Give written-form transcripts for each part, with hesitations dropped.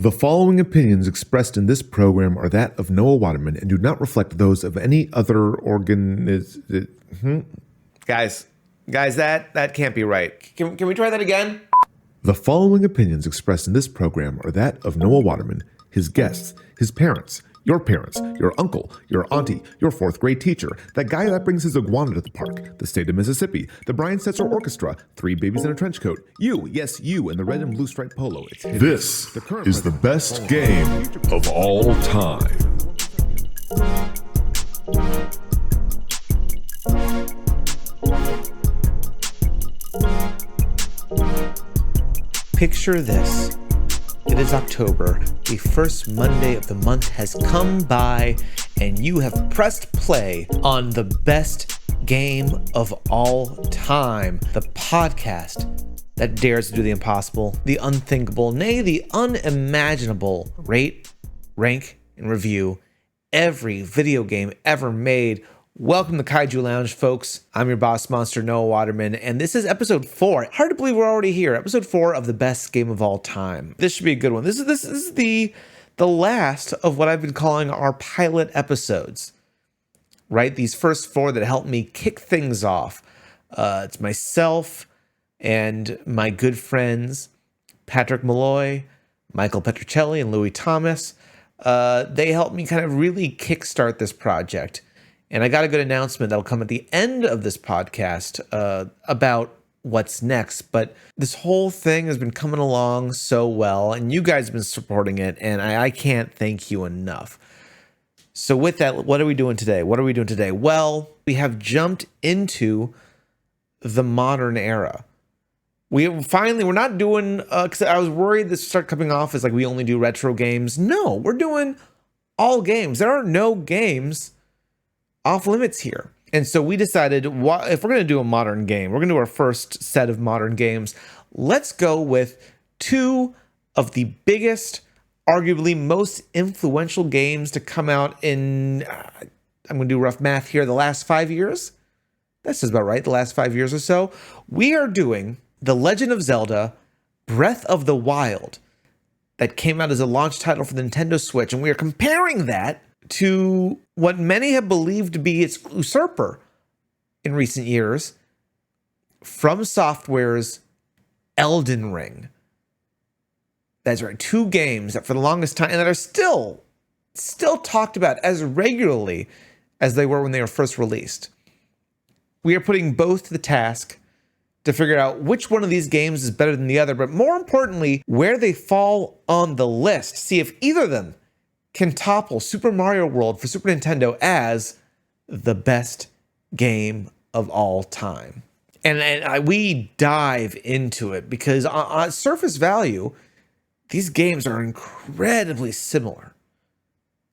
The following opinions expressed in this program are that of Noah Waterman and do not reflect those of any other Guys, that can't be right. Can we try that again? The following opinions expressed in this program are that of Noah Waterman, his guests, his parents, your uncle, your auntie, your fourth grade teacher, that guy that brings his iguana to the park, the state of Mississippi, the Brian Setzer Orchestra, three babies in a trench coat, you, yes, you, in the red and blue striped polo. This is the best game of all time. Picture this. It is October. The first Monday of the month has come by, and you have pressed play on the best game of all time, the podcast that dares to do the impossible, the unthinkable, nay, the unimaginable. Rate, rank, and review every video game ever made. Welcome to Kaiju Lounge, folks. I'm your boss monster, Noah Waterman, and this is episode 4. Hard to believe we're already here. Episode 4 of the best game of all time. This should be a good one. This is the last of what I've been calling our pilot episodes, right? These first 4 that helped me kick things off. It's myself and my good friends, Patrick Malloy, Michael Petrocelli, and Louis Thomas. They helped me kind of really kickstart this project. And I got a good announcement that'll come at the end of this podcast about what's next. But this whole thing has been coming along so well, and you guys have been supporting it, and I can't thank you enough. So with that, what are we doing today? Well, we have jumped into the modern era. We're not doing, because I was worried this would start coming off as like we only do retro games. No, we're doing all games. There are no games off limits here. And so we decided, if we're going to do a modern game, we're going to do our first set of modern games. Let's go with 2 of the biggest, arguably most influential games to come out in, I'm going to do rough math here, the last 5 years. That's just about right, the last 5 years or so. We are doing The Legend of Zelda Breath of the Wild that came out as a launch title for the Nintendo Switch. And we are comparing that to what many have believed to be its usurper in recent years, From Software's Elden Ring. That's right, 2 games that for the longest time, and that are still talked about as regularly as they were when they were first released. We are putting both to the task to figure out which one of these games is better than the other, but more importantly, where they fall on the list. See if either of them can topple Super Mario World for Super Nintendo as the best game of all time. And we dive into it because on surface value, these games are incredibly similar.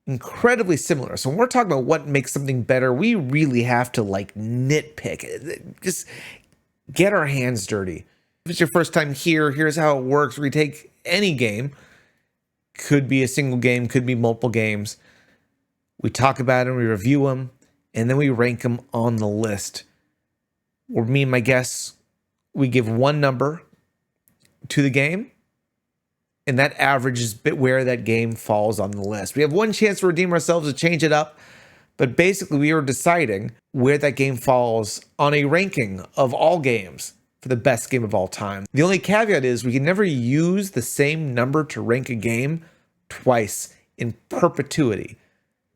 So when we're talking about what makes something better, we really have to nitpick. Just get our hands dirty. If it's your first time here, here's how it works. We take any game. Could be a single game, could be multiple games. We talk about them, we review them, and then we rank them on the list. Or me and my guests, we give one number to the game, and that averages where that game falls on the list. We have one chance to redeem ourselves to change it up, but basically we are deciding where that game falls on a ranking of all games for the best game of all time. The only caveat is we can never use the same number to rank a game twice in perpetuity.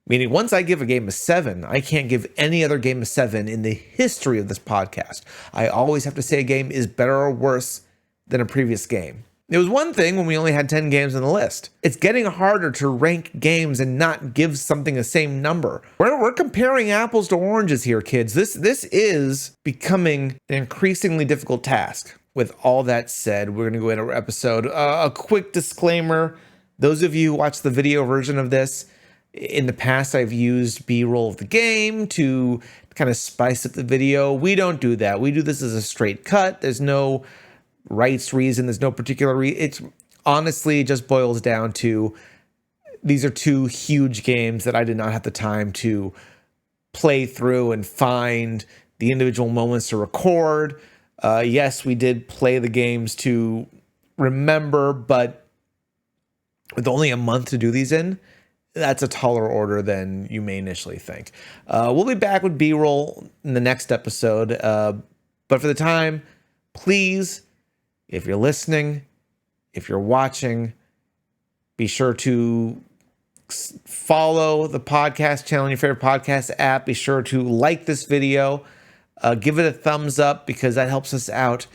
Meaning once I give a game a 7, I can't give any other game a 7 in the history of this podcast. I always have to say a game is better or worse than a previous game. It was one thing when we only had 10 games on the list. It's getting harder to rank games and not give something the same number. We're comparing apples to oranges here, kids. This is becoming an increasingly difficult task. With all that said, we're going to go into our episode. A quick disclaimer. Those of you who watch the video version of this, in the past I've used B-roll of the game to kind of spice up the video. We don't do that. We do this as a straight cut. There's no rights reason. There's no particular reason. It's honestly, it just boils down to these are 2 huge games that I did not have the time to play through and find the individual moments to record. Yes, we did play the games to remember, but with only a month to do these in, that's a taller order than you may initially think. We'll be back with B-roll in the next episode. But for the time, please, if you're listening, if you're watching, be sure to follow the podcast channel on your favorite podcast app. Be sure to like this video. Give it a thumbs up because that helps us out.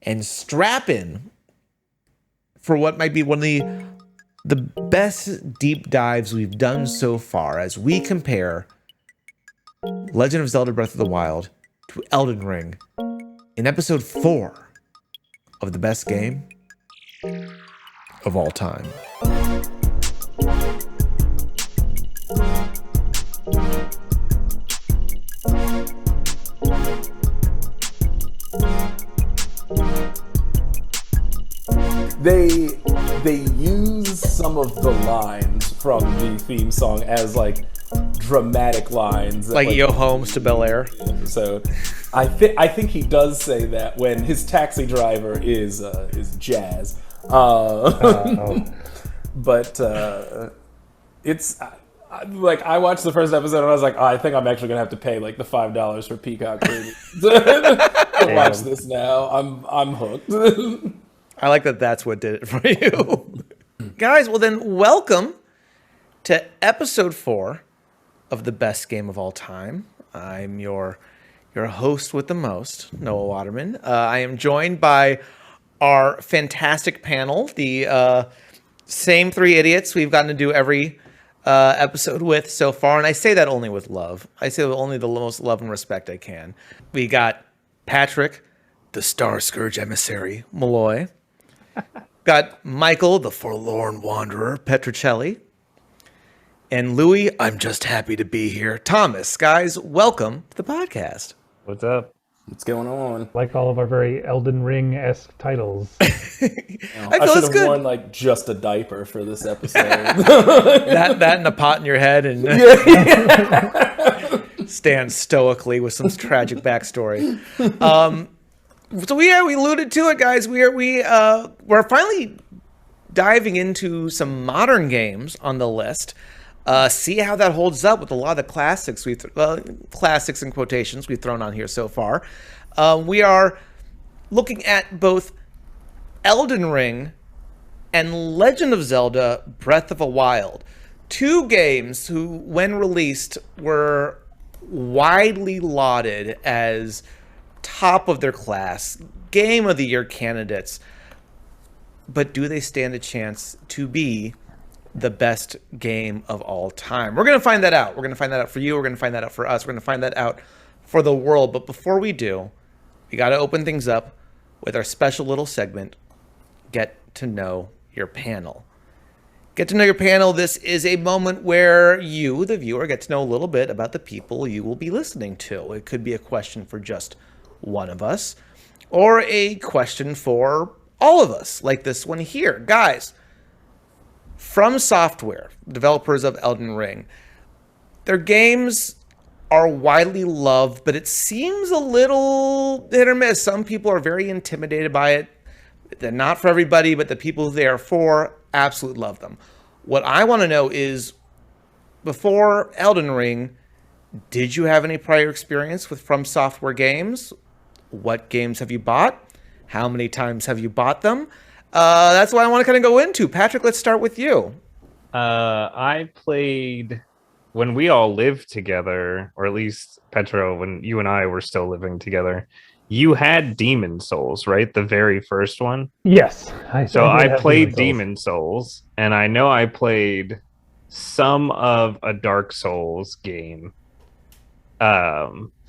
And strap in for what might be one of the best deep dives we've done so far as we compare Legend of Zelda Breath of the Wild to Elden Ring in episode 4 of the best game of all time. They use some of the lines from the theme song as like dramatic lines, Like Yo Homes to Bel Air. So I think he does say that when his taxi driver is Jazz. But it's like I watched the first episode and I was like, I think I'm actually gonna have to pay like the $5 for Peacock Premium to watch this now. I'm hooked. I like that that's what did it for you. Guys, well then welcome to episode 4 of the best game of all time. I'm your host with the most, Noah Waterman. I am joined by our fantastic panel, the same 3 idiots we've gotten to do every episode with so far, and I say that only with love. I say only the most love and respect I can. We got Patrick, the Star Scourge emissary, Malloy. Got Michael, the forlorn wanderer, Petrocelli. And Louis, I'm just happy to be here. Thomas, guys, welcome to the podcast. What's up? What's going on? Like all of our very Elden Ring-esque titles. I feel should it's have good. worn like just a diaper for this episode. that and a pot in your head and stand stoically with some tragic backstory. So we alluded to it, guys. We're finally diving into some modern games on the list. See how that holds up with a lot of the classics classics in quotations we've thrown on here so far. We are looking at both Elden Ring and Legend of Zelda Breath of the Wild. 2 games who, when released, were widely lauded as top of their class, game of the year candidates. But do they stand a chance to be the best game of all time? We're going to find that out. We're going to find that out for you. We're going to find that out for us. We're going to find that out for the world. But before we do, we got to open things up with our special little segment, Get to Know Your Panel. Get to Know Your Panel. This is a moment where you, the viewer, get to know a little bit about the people you will be listening to. It could be a question for just one of us, or a question for all of us, like this one here. Guys, From Software, developers of Elden Ring, their games are widely loved, but it seems a little hit or miss. Some people are very intimidated by it. They're not for everybody, but the people they are for absolutely love them. What I want to know is, before Elden Ring, did you have any prior experience with From Software games? What games have you bought? How many times have you bought them? That's what I want to kind of go into. Patrick, let's start with you. I played when we all lived together, or at least Petro, when you and I were still living together. You had Demon Souls, right? The very first one. Yes. So I played Demon Souls, and I know I played some of a Dark Souls game.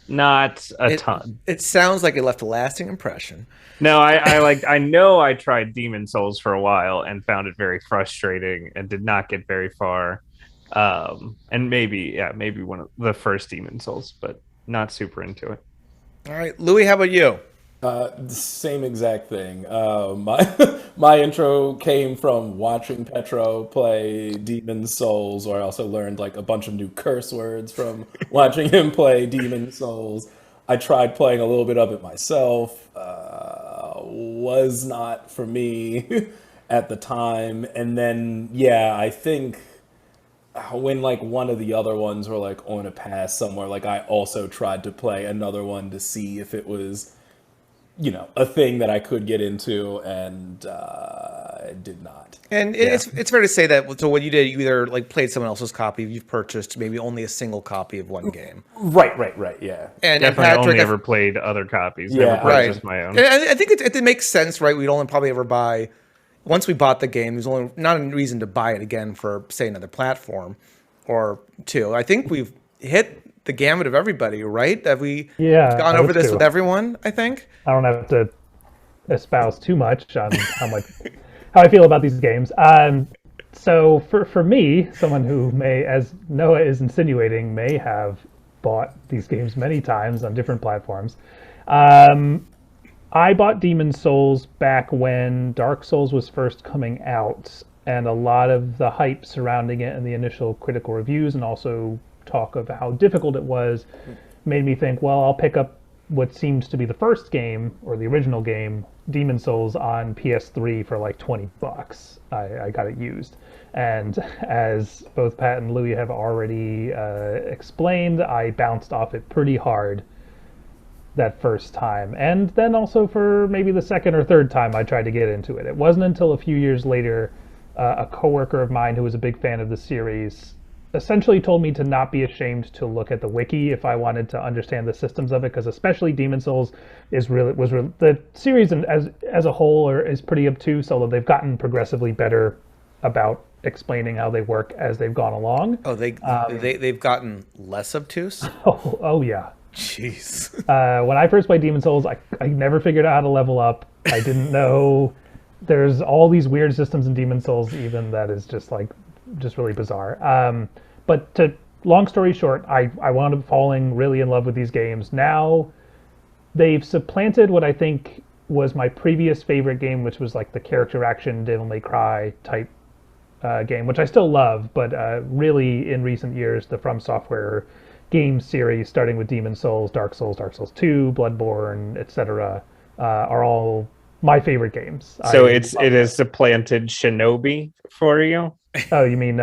Not a ton. It sounds like it left a lasting impression. No, I know I tried Demon Souls for a while and found it very frustrating and did not get very far. And maybe one of the first Demon Souls, but not super into it. All right, Louis, how about you? The same exact thing. My intro came from watching Petro play Demon Souls, or I also learned like a bunch of new curse words from watching him play Demon Souls. I tried playing a little bit of it myself. Was not for me. at the time. And then, yeah, I think when like one of the other ones were like on a pass somewhere, like I also tried to play another one to see if it was, a thing that I could get into, and I did not. And it's fair to say that, so what you did, you either like played someone else's copy, you've purchased maybe only a single copy of one game. Right, yeah. And Definitely Patrick, only ever played other copies. Yeah, Never purchased my own. And I think it makes sense, right? We'd only probably ever buy, once we bought the game, there's only not a reason to buy it again for, say, another platform or two. I think we've hit the gamut of everybody, right? Have we gone over this with everyone, I think? I don't have to espouse too much on how I feel about these games. So for me, someone who may, as Noah is insinuating, may have bought these games many times on different platforms. I bought Demon's Souls back when Dark Souls was first coming out, and a lot of the hype surrounding it and the initial critical reviews and also talk of how difficult it was made me think, well, I'll pick up what seems to be the first game, or the original game, Demon's Souls, on PS3 for like $20. I got it used. And as both Pat and Louie have already explained, I bounced off it pretty hard that first time. And then also for maybe the second or third time I tried to get into it. It wasn't until a few years later, a coworker of mine who was a big fan of the series essentially told me to not be ashamed to look at the wiki if I wanted to understand the systems of it, because especially Demon's Souls the series as a whole is pretty obtuse, although they've gotten progressively better about explaining how they work as they've gone along. Oh, they've gotten less obtuse? Oh yeah. Jeez. When I first played Demon's Souls, I never figured out how to level up. I didn't know there's all these weird systems in Demon's Souls even that is just really bizarre. But long story short, I wound up falling really in love with these games. Now they've supplanted what I think was my previous favorite game, which was like the character action Devil May Cry type game, which I still love, but really in recent years, the From Software game series, starting with Demon's Souls, Dark Souls 2, Bloodborne, etc., are all my favorite games. So it has supplanted Shinobi for you? Oh, you mean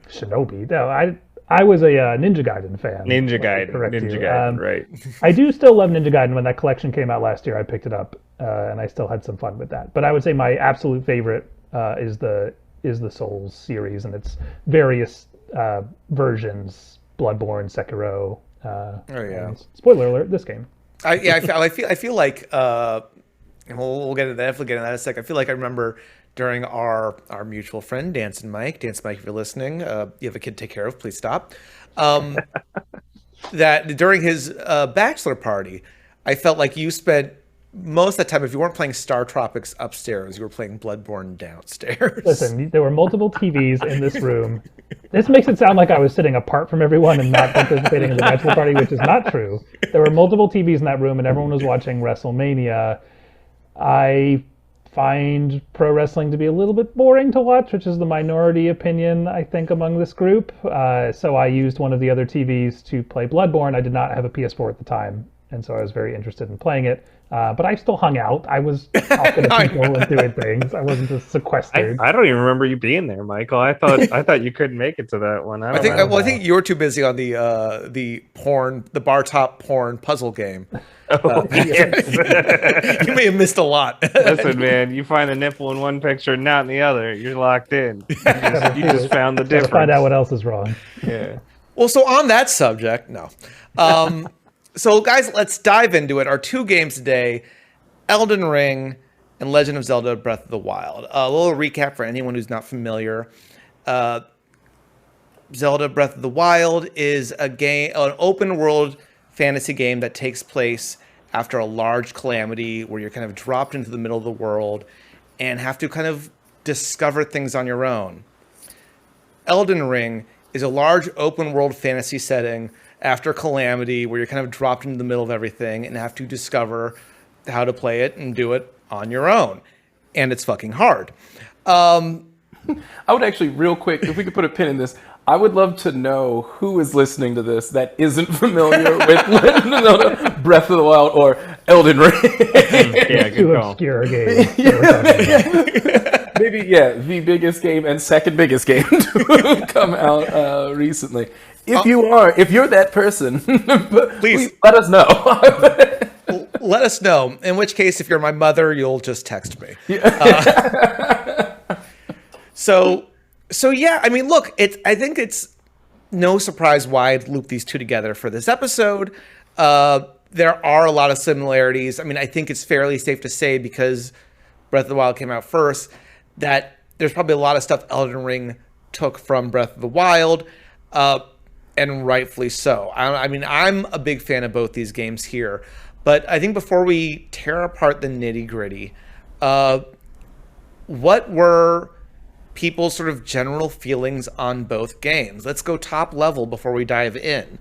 Shinobi? No, I was a Ninja Gaiden fan. Ninja Gaiden, right. I do still love Ninja Gaiden. When that collection came out last year, I picked it up, and I still had some fun with that. But I would say my absolute favorite is the Souls series and its various versions: Bloodborne, Sekiro. Spoiler alert: this game. I feel like we'll get into that. Definitely get into that in a sec. I feel like I remember during our mutual friend Dance and Mike, if you're listening, you have a kid to take care of, please stop. That during his bachelor party, I felt like you spent most of the time, if you weren't playing Star Tropics upstairs, you were playing Bloodborne downstairs. Listen, there were multiple TVs in this room. This makes it sound like I was sitting apart from everyone and not participating in the bachelor party, which is not true. There were multiple TVs in that room, and everyone was watching WrestleMania. I find pro wrestling to be a little bit boring to watch, which is the minority opinion, I think, among this group. So I used one of the other TVs to play Bloodborne. I did not have a PS4 at the time, and so I was very interested in playing it. But I still hung out. I was talking to people and doing things. I wasn't just sequestered. I don't even remember you being there, Michael. I thought you couldn't make it to that one. I think you were too busy on the bar top porn puzzle game. Yes. You may have missed a lot. Listen, man, you find a nipple in one picture, not in the other. You're locked in. You just found the difference. Find out what else is wrong. Yeah. Well, so on that subject, no. So, guys, let's dive into it. Our two games today, Elden Ring and Legend of Zelda Breath of the Wild. A little recap for anyone who's not familiar. Zelda Breath of the Wild is an open-world fantasy game that takes place after a large calamity where you're kind of dropped into the middle of the world and have to kind of discover things on your own. Elden Ring is a large open-world fantasy setting after calamity where you're kind of dropped into the middle of everything and have to discover how to play it and do it on your own. And it's fucking hard. I would actually, real quick, if we could put a pin in this, I would love to know who is listening to this that isn't familiar with Breath of the Wild or Elden Ring. Yeah, good Two call. obscure games. maybe the biggest game and second biggest game to come out recently. If you're that person, please let us know. Let us know. In which case, if you're my mother, you'll just text me. So yeah, I mean, look, I think it's no surprise why I'd loop these two together for this episode. There are a lot of similarities. I mean, I think it's fairly safe to say, because Breath of the Wild came out first, that there's probably a lot of stuff Elden Ring took from Breath of the Wild, and rightfully so. I mean, I'm a big fan of both these games here, but I think before we tear apart the nitty-gritty, what were people's sort of general feelings on both games? Let's go top level before we dive in.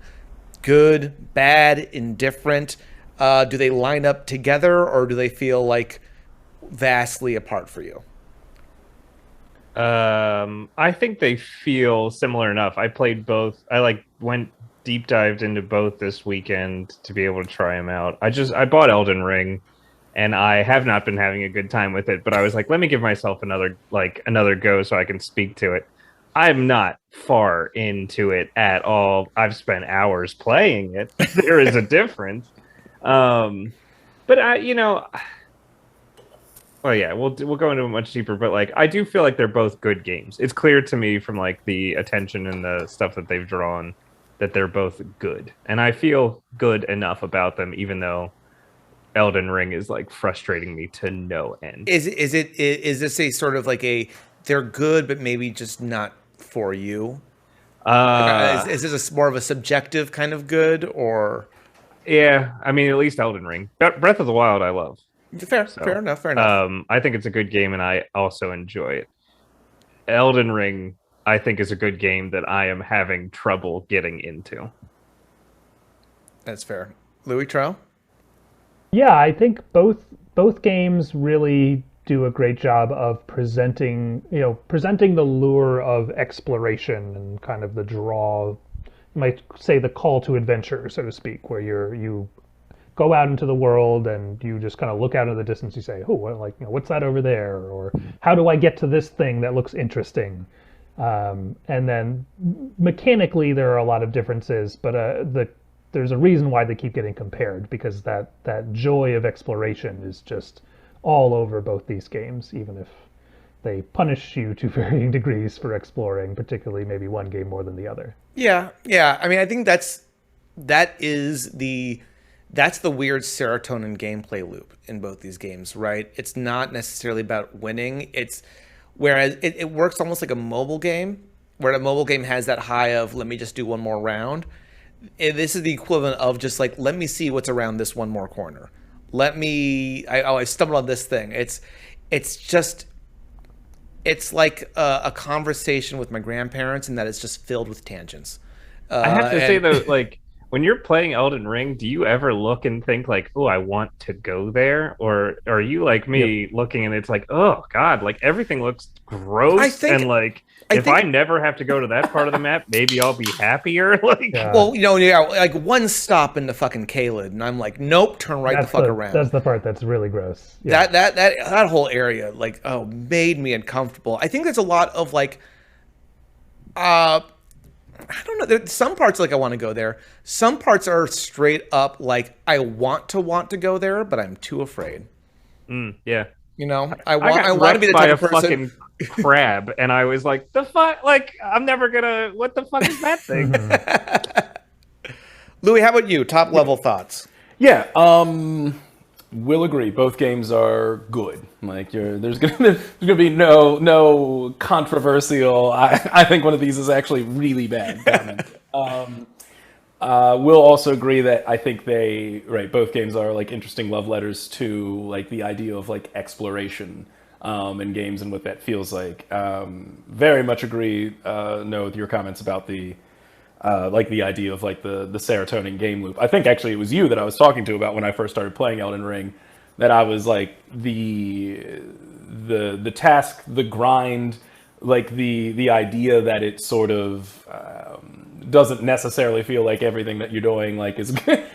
Good, bad, indifferent? Do they line up together, or do they feel like vastly apart for you? I think they feel similar enough. I played both. I went deep dived into both this weekend to be able to try them out. I bought Elden Ring, and I have not been having a good time with it, but I was like, let me give myself another go so I can speak to it. I'm not far into it at all. I've spent hours playing it. There is a difference. But well, yeah, we'll go into it much deeper, but I do feel like they're both good games. It's clear to me from the attention and the stuff that they've drawn that they're both good. And I feel good enough about them, even though Elden Ring is frustrating me to no end. Is this a sort of they're good but maybe just not for you? Is this more of a subjective kind of good, or? Yeah, I mean, at least Elden Ring. Breath of the Wild I love. Fair enough. I think it's a good game, and I also enjoy it. Elden Ring, I think, is a good game that I am having trouble getting into. That's fair. Louis Trow? Yeah, I think both games really do a great job of presenting the lure of exploration and kind of the draw, you might say the call to adventure, so to speak, where you go out into the world and you just kind of look out into the distance. You say, "Oh, what's that over there?" Or "How do I get to this thing that looks interesting?" And then mechanically, there are a lot of differences, but there's a reason why they keep getting compared, because that joy of exploration is just all over both these games, even if they punish you to varying degrees for exploring, particularly maybe one game more than the other. Yeah. I mean, I think that's the weird serotonin gameplay loop in both these games, right? It's not necessarily about winning. Whereas it works almost like a mobile game, where a mobile game has that high of, let me just do one more round. And this is the equivalent of just let me see what's around this one more corner. I stumbled on this thing. It's like a conversation with my grandparents, and that it's just filled with tangents. I have to say though, when you're playing Elden Ring, do you ever look and think oh, I want to go there? Or are you like me, looking and it's oh God, everything looks gross, if I never have to go to that part of the map, maybe I'll be happier. Well, one stop into fucking Caelid, and I'm nope, turn right the fuck around. That's the part that's really gross. Yeah. That whole area, made me uncomfortable. I think there's a lot of I don't know. There's some parts I want to go there. Some parts are straight up I want to go there, but I'm too afraid. Yeah. I want to be the type of person. Fucking crab, and I was the fuck. I'm never gonna. What the fuck is that thing? Louis, how about you? Top level thoughts? Yeah. Will agree. Both games are good. There's gonna be no controversial. I think one of these is actually really bad. We'll also agree that I think both games are interesting love letters to the idea of exploration in games and what that feels like. Very much agree, Noah, with your comments about the idea of the serotonin game loop. I think actually it was you that I was talking to about when I first started playing Elden Ring, that I was the task, the grind, the idea that it sort of doesn't necessarily feel like everything that you're doing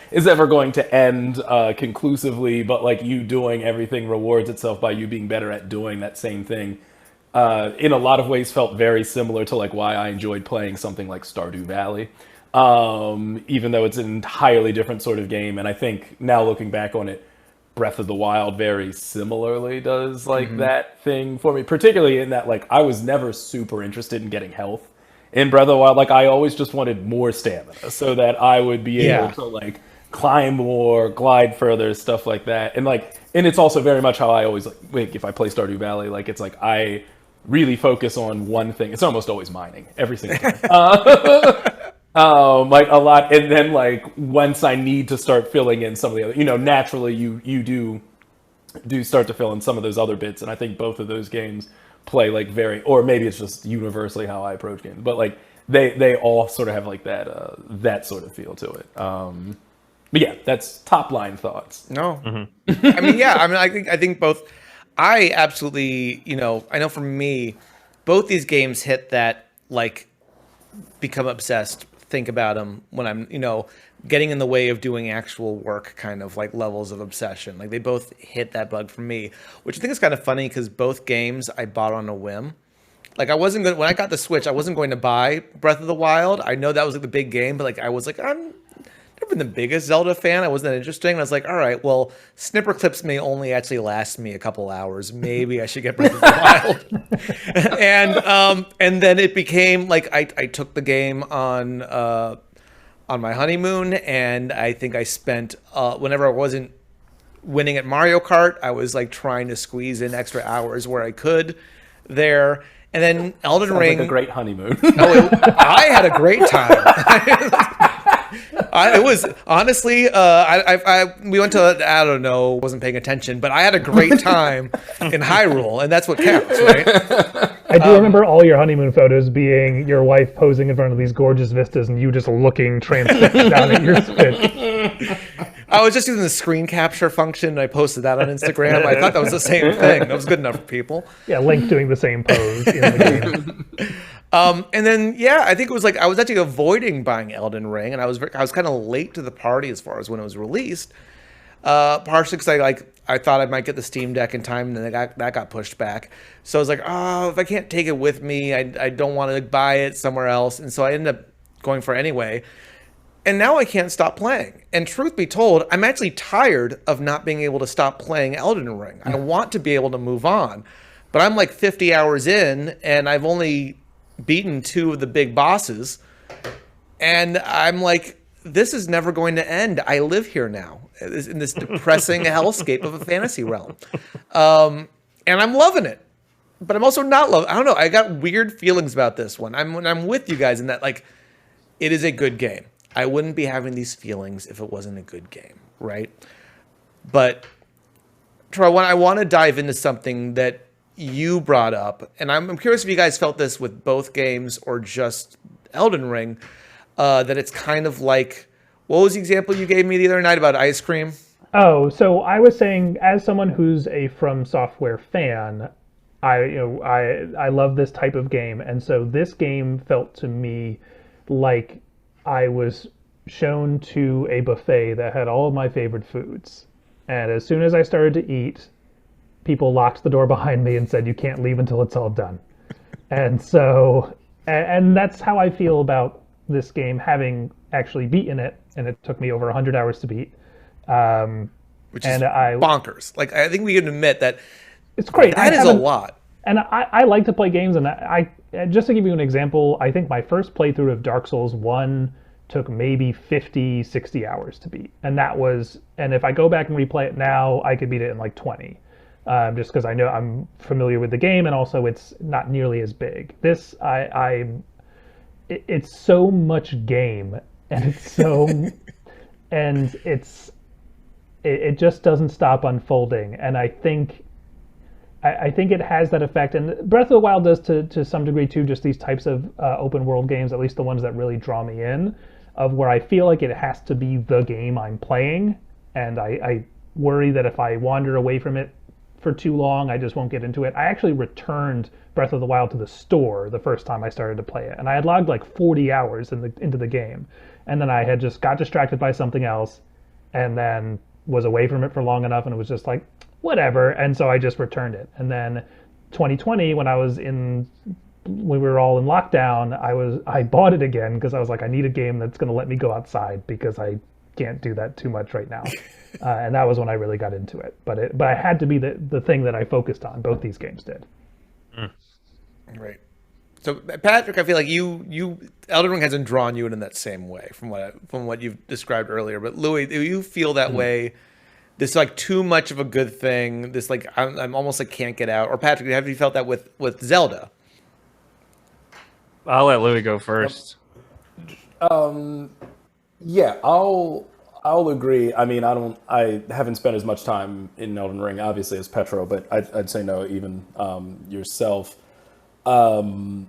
is ever going to end conclusively, but you doing everything rewards itself by you being better at doing that same thing in a lot of ways felt very similar to like why I enjoyed playing something like Stardew Valley, even though it's an entirely different sort of game. And I think now looking back on it, Breath of the Wild very similarly does like that thing for me, particularly in that like I was never super interested in getting health in Breath of the Wild. Like I always just wanted more stamina so that I would be able to like climb more, glide further, stuff like that. And it's also very much how I always like if I play Stardew Valley, like it's like I really focus on one thing. It's almost always mining every single time. Like a lot, and then like once I need to start filling in some of the other, naturally you do start to fill in some of those other bits, and I think both of those games play like very, or maybe it's just universally how I approach games, but like they all sort of have like that sort of feel to it. But yeah, that's top line thoughts. No, I mean, yeah, I mean, I think both. I absolutely, I know for me, both these games hit that like become obsessed. Think about them when I'm, getting in the way of doing actual work, kind of like levels of obsession. Like they both hit that bug for me, which I think is kind of funny because both games I bought on a whim. Like I wasn't going when I got the Switch, I wasn't going to buy Breath of the Wild. I know that was like the big game, but like I was like, I'm never been the biggest Zelda fan. I wasn't that interesting. And I was like, all right, well, snipper clips may only actually last me a couple hours. Maybe I should get Breath of the Wild. And then it became like I took the game on my honeymoon, and I think I spent whenever I wasn't winning at Mario Kart, I was like trying to squeeze in extra hours where I could there. And then Elden Ring, like a great honeymoon. I had a great time. It was honestly, we went to, I don't know, wasn't paying attention, but I had a great time in Hyrule, and that's what counts, right? I do remember all your honeymoon photos being your wife posing in front of these gorgeous vistas and you just looking transfixed down at your Switch. I was just using the screen capture function, and I posted that on Instagram. I thought that was the same thing. That was good enough for people. Yeah, Link doing the same pose in the game. And then, yeah, I think it was like I was actually avoiding buying Elden Ring, and I was kind of late to the party as far as when it was released. Partially because I thought I might get the Steam Deck in time, and then that got pushed back. So I was like, oh, if I can't take it with me, I don't want to buy it somewhere else, and so I ended up going for it anyway. And now I can't stop playing. And truth be told, I'm actually tired of not being able to stop playing Elden Ring. I want to be able to move on, but I'm like 50 hours in, and I've only beaten 2 of the big bosses, and I'm like, this is never going to end. I live here now in this depressing hellscape of a fantasy realm, and I'm loving it, but I'm also not loving. I don't know. I got weird feelings about this one. I'm with you guys in that like it is a good game. I wouldn't be having these feelings if it wasn't a good game, right? But Troy, I want to dive into something that you brought up, and I'm curious if you guys felt this with both games or just Elden Ring, that it's kind of like, what was the example you gave me the other night about ice cream? Oh, so I was saying, as someone who's a From Software fan, I love this type of game, and so this game felt to me like I was shown to a buffet that had all of my favorite foods, and as soon as I started to eat, people locked the door behind me and said, you can't leave until it's all done. And so, and that's how I feel about this game, having actually beaten it, and it took me over 100 hours to beat. Which is bonkers. Like, I think we can admit that it's great. That is a lot. And I like to play games, and I just to give you an example, I think my first playthrough of Dark Souls 1 took maybe 50, 60 hours to beat. And if I go back and replay it now, I could beat it in like 20. Just because I know I'm familiar with the game, and also it's not nearly as big. This, it's so much game, and it's so, and it just doesn't stop unfolding. And I think it has that effect, and Breath of the Wild does to some degree too. Just these types of open world games, at least the ones that really draw me in, of where I feel like it has to be the game I'm playing, and I worry that if I wander away from it for too long, I just won't get into it. I actually returned Breath of the Wild to the store the first time I started to play it, and I had logged like 40 hours into the game, and then I had just got distracted by something else, and then was away from it for long enough, and it was just like, whatever, and so I just returned it. And then 2020, when we were all in lockdown, I bought it again because I was like, I need a game that's going to let me go outside because I can't do that too much right now. And that was when I really got into it. But I had to be the thing that I focused on. Both these games did. Right. So Patrick, I feel like you Elden Ring hasn't drawn you in that same way from what you've described earlier. But Louis, do you feel that way? This like too much of a good thing. This like I'm almost like can't get out. Or Patrick, have you felt that with Zelda? I'll let Louis go first. Yeah, I'll agree. I mean, I haven't spent as much time in Elden Ring, obviously, as Petro, but I'd say no, even yourself. So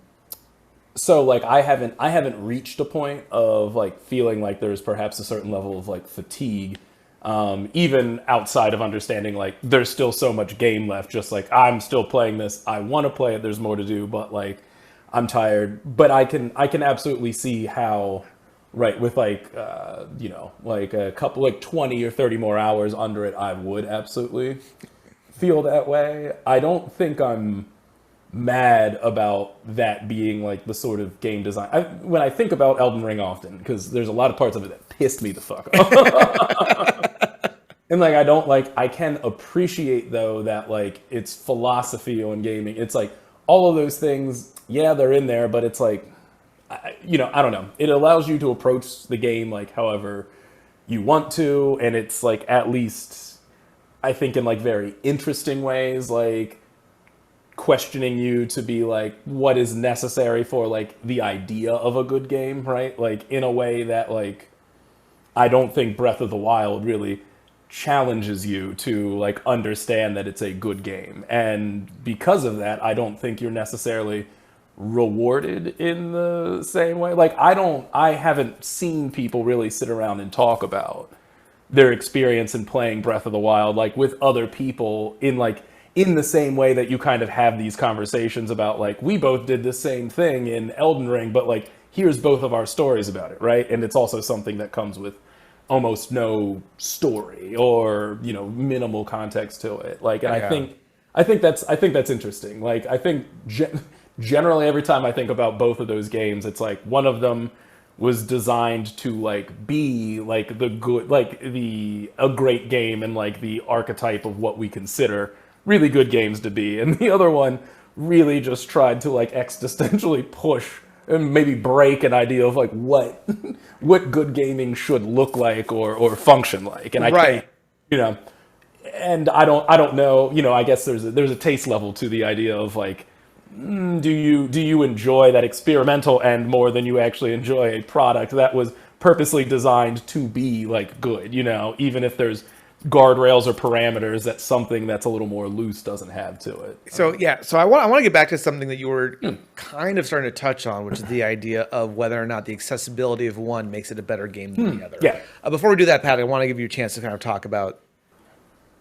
like I haven't reached a point of like feeling like there's perhaps a certain level of like fatigue, even outside of understanding like there's still so much game left. Just like I'm still playing this, I want to play it. There's more to do, but like I'm tired. But I can absolutely see how. Right, with like, like a couple, like 20 or 30 more hours under it, I would absolutely feel that way. I don't think I'm mad about that being like the sort of game design. When I think about Elden Ring often, because there's a lot of parts of it that pissed me the fuck off. And like, I can appreciate though that like it's philosophy on gaming. It's like all of those things, yeah, they're in there, but it's like, I don't know. It allows you to approach the game like however you want to, and it's like at least I think in like very interesting ways, like questioning you to be like what is necessary for like the idea of a good game, right? Like in a way that like I don't think Breath of the Wild really challenges you to like understand that it's a good game, and because of that, I don't think you're necessarily rewarded in the same way. Like I haven't seen people really sit around and talk about their experience in playing Breath of the Wild like with other people in the same way that you kind of have these conversations about like we both did the same thing in Elden Ring, but like here's both of our stories about it, right? And it's also something that comes with almost no story or minimal context to it. Like, and Yeah. I think that's interesting. Like I think generally every time I think about both of those games, it's like one of them was designed to like be like the good, like a great game and like the archetype of what we consider really good games to be, and the other one really just tried to like existentially push and maybe break an idea of like what what good gaming should look like or function like, and I can't, and I don't know, I guess there's a taste level to the idea of like do you enjoy that experimental end more than you actually enjoy a product that was purposely designed to be like good, even if there's guardrails or parameters that something that's a little more loose doesn't have to it. So I want to get back to something that you were kind of starting to touch on, which is the idea of whether or not the accessibility of one makes it a better game than the other. Yeah. Before we do that, Pat, I want to give you a chance to kind of talk about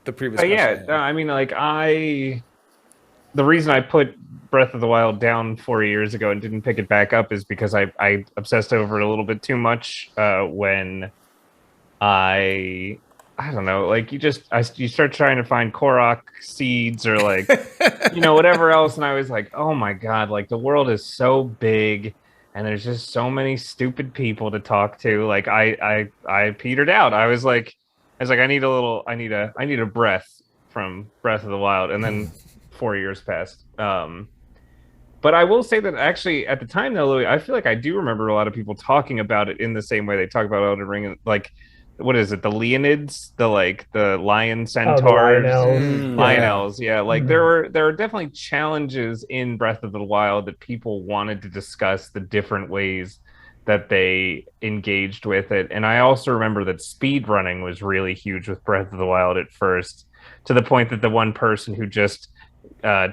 the previous question. Yeah, I mean, like the reason I put Breath of the Wild down 4 years ago and didn't pick it back up is because I obsessed over it a little bit too much when I don't know, like you start trying to find Korok seeds or like whatever else, and I was like, oh my god, like the world is so big and there's just so many stupid people to talk to. Like I petered out. I was like I need a breath from Breath of the Wild, and then 4 years passed. But I will say that actually at the time though, Louis, I feel like I do remember a lot of people talking about it in the same way they talk about Elden Ring, and like what is it, the Leonids, the lion centaurs, Lionels, yeah. Like there are definitely challenges in Breath of the Wild that people wanted to discuss the different ways that they engaged with it. And I also remember that speed running was really huge with Breath of the Wild at first, to the point that the one person who just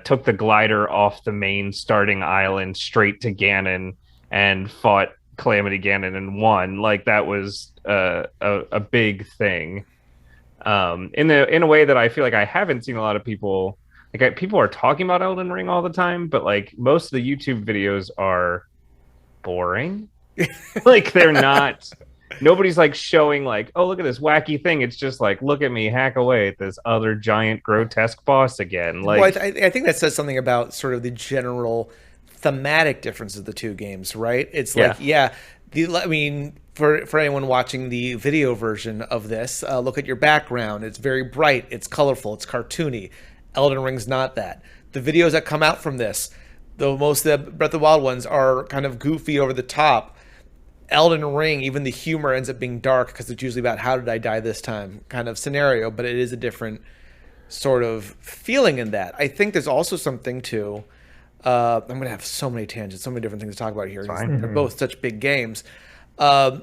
took the glider off the main starting island straight to Ganon and fought Calamity Ganon and won. Like that was a big thing. In a way that I feel like I haven't seen a lot of people. Like people are talking about Elden Ring all the time, but like most of the YouTube videos are boring. Like they're not. nobody's like showing like, oh, look at this wacky thing. It's just like, look at me hack away at this other giant grotesque boss again. Like, Well, I think that says something about sort of the general thematic difference of the two games, right? It's like, I mean, for anyone watching the video version of this, look at your background. It's very bright, it's colorful, it's cartoony. Elden Ring's not that. The videos that come out from this, though most of the Breath of the Wild ones are kind of goofy, over the top. Elden Ring, even the humor ends up being dark because it's usually about how did I die this time kind of scenario, but it is a different sort of feeling in that. I think there's also something to, I'm going to have so many tangents, so many different things to talk about here. They're both such big games. I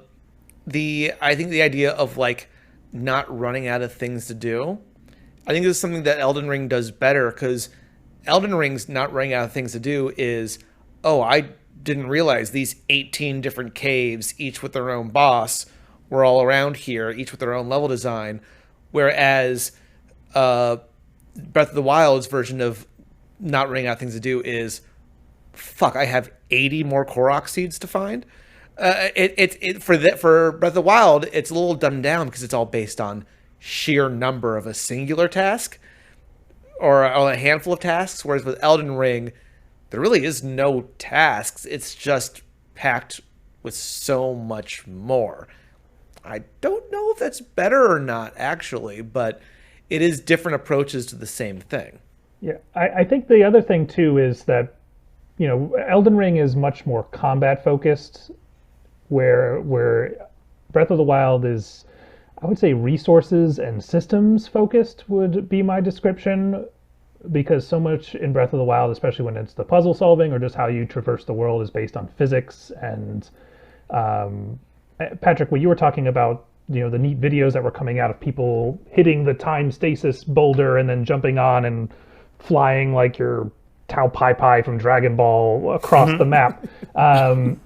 think the idea of like not running out of things to do, I think this is something that Elden Ring does better, because Elden Ring's not running out of things to do is, oh, I didn't realize these 18 different caves, each with their own boss, were all around here, each with their own level design. Whereas Breath of the Wild's version of not running out of things to do is, fuck, I have 80 more Korok seeds to find. For Breath of the Wild, it's a little dumbed down because it's all based on sheer number of a singular task or a handful of tasks. Whereas with Elden Ring, there really is no tasks. It's just packed with so much more. I don't know if that's better or not, actually, but it is different approaches to the same thing. Yeah, I think the other thing too is that, Elden Ring is much more combat focused, where Breath of the Wild is, I would say, resources and systems focused would be my description, because so much in Breath of the Wild, especially when it's the puzzle solving or just how you traverse the world, is based on physics. And Patrick, what you were talking about, the neat videos that were coming out of people hitting the time stasis boulder and then jumping on and flying like your Tao Pai Pai from Dragon Ball across the map, or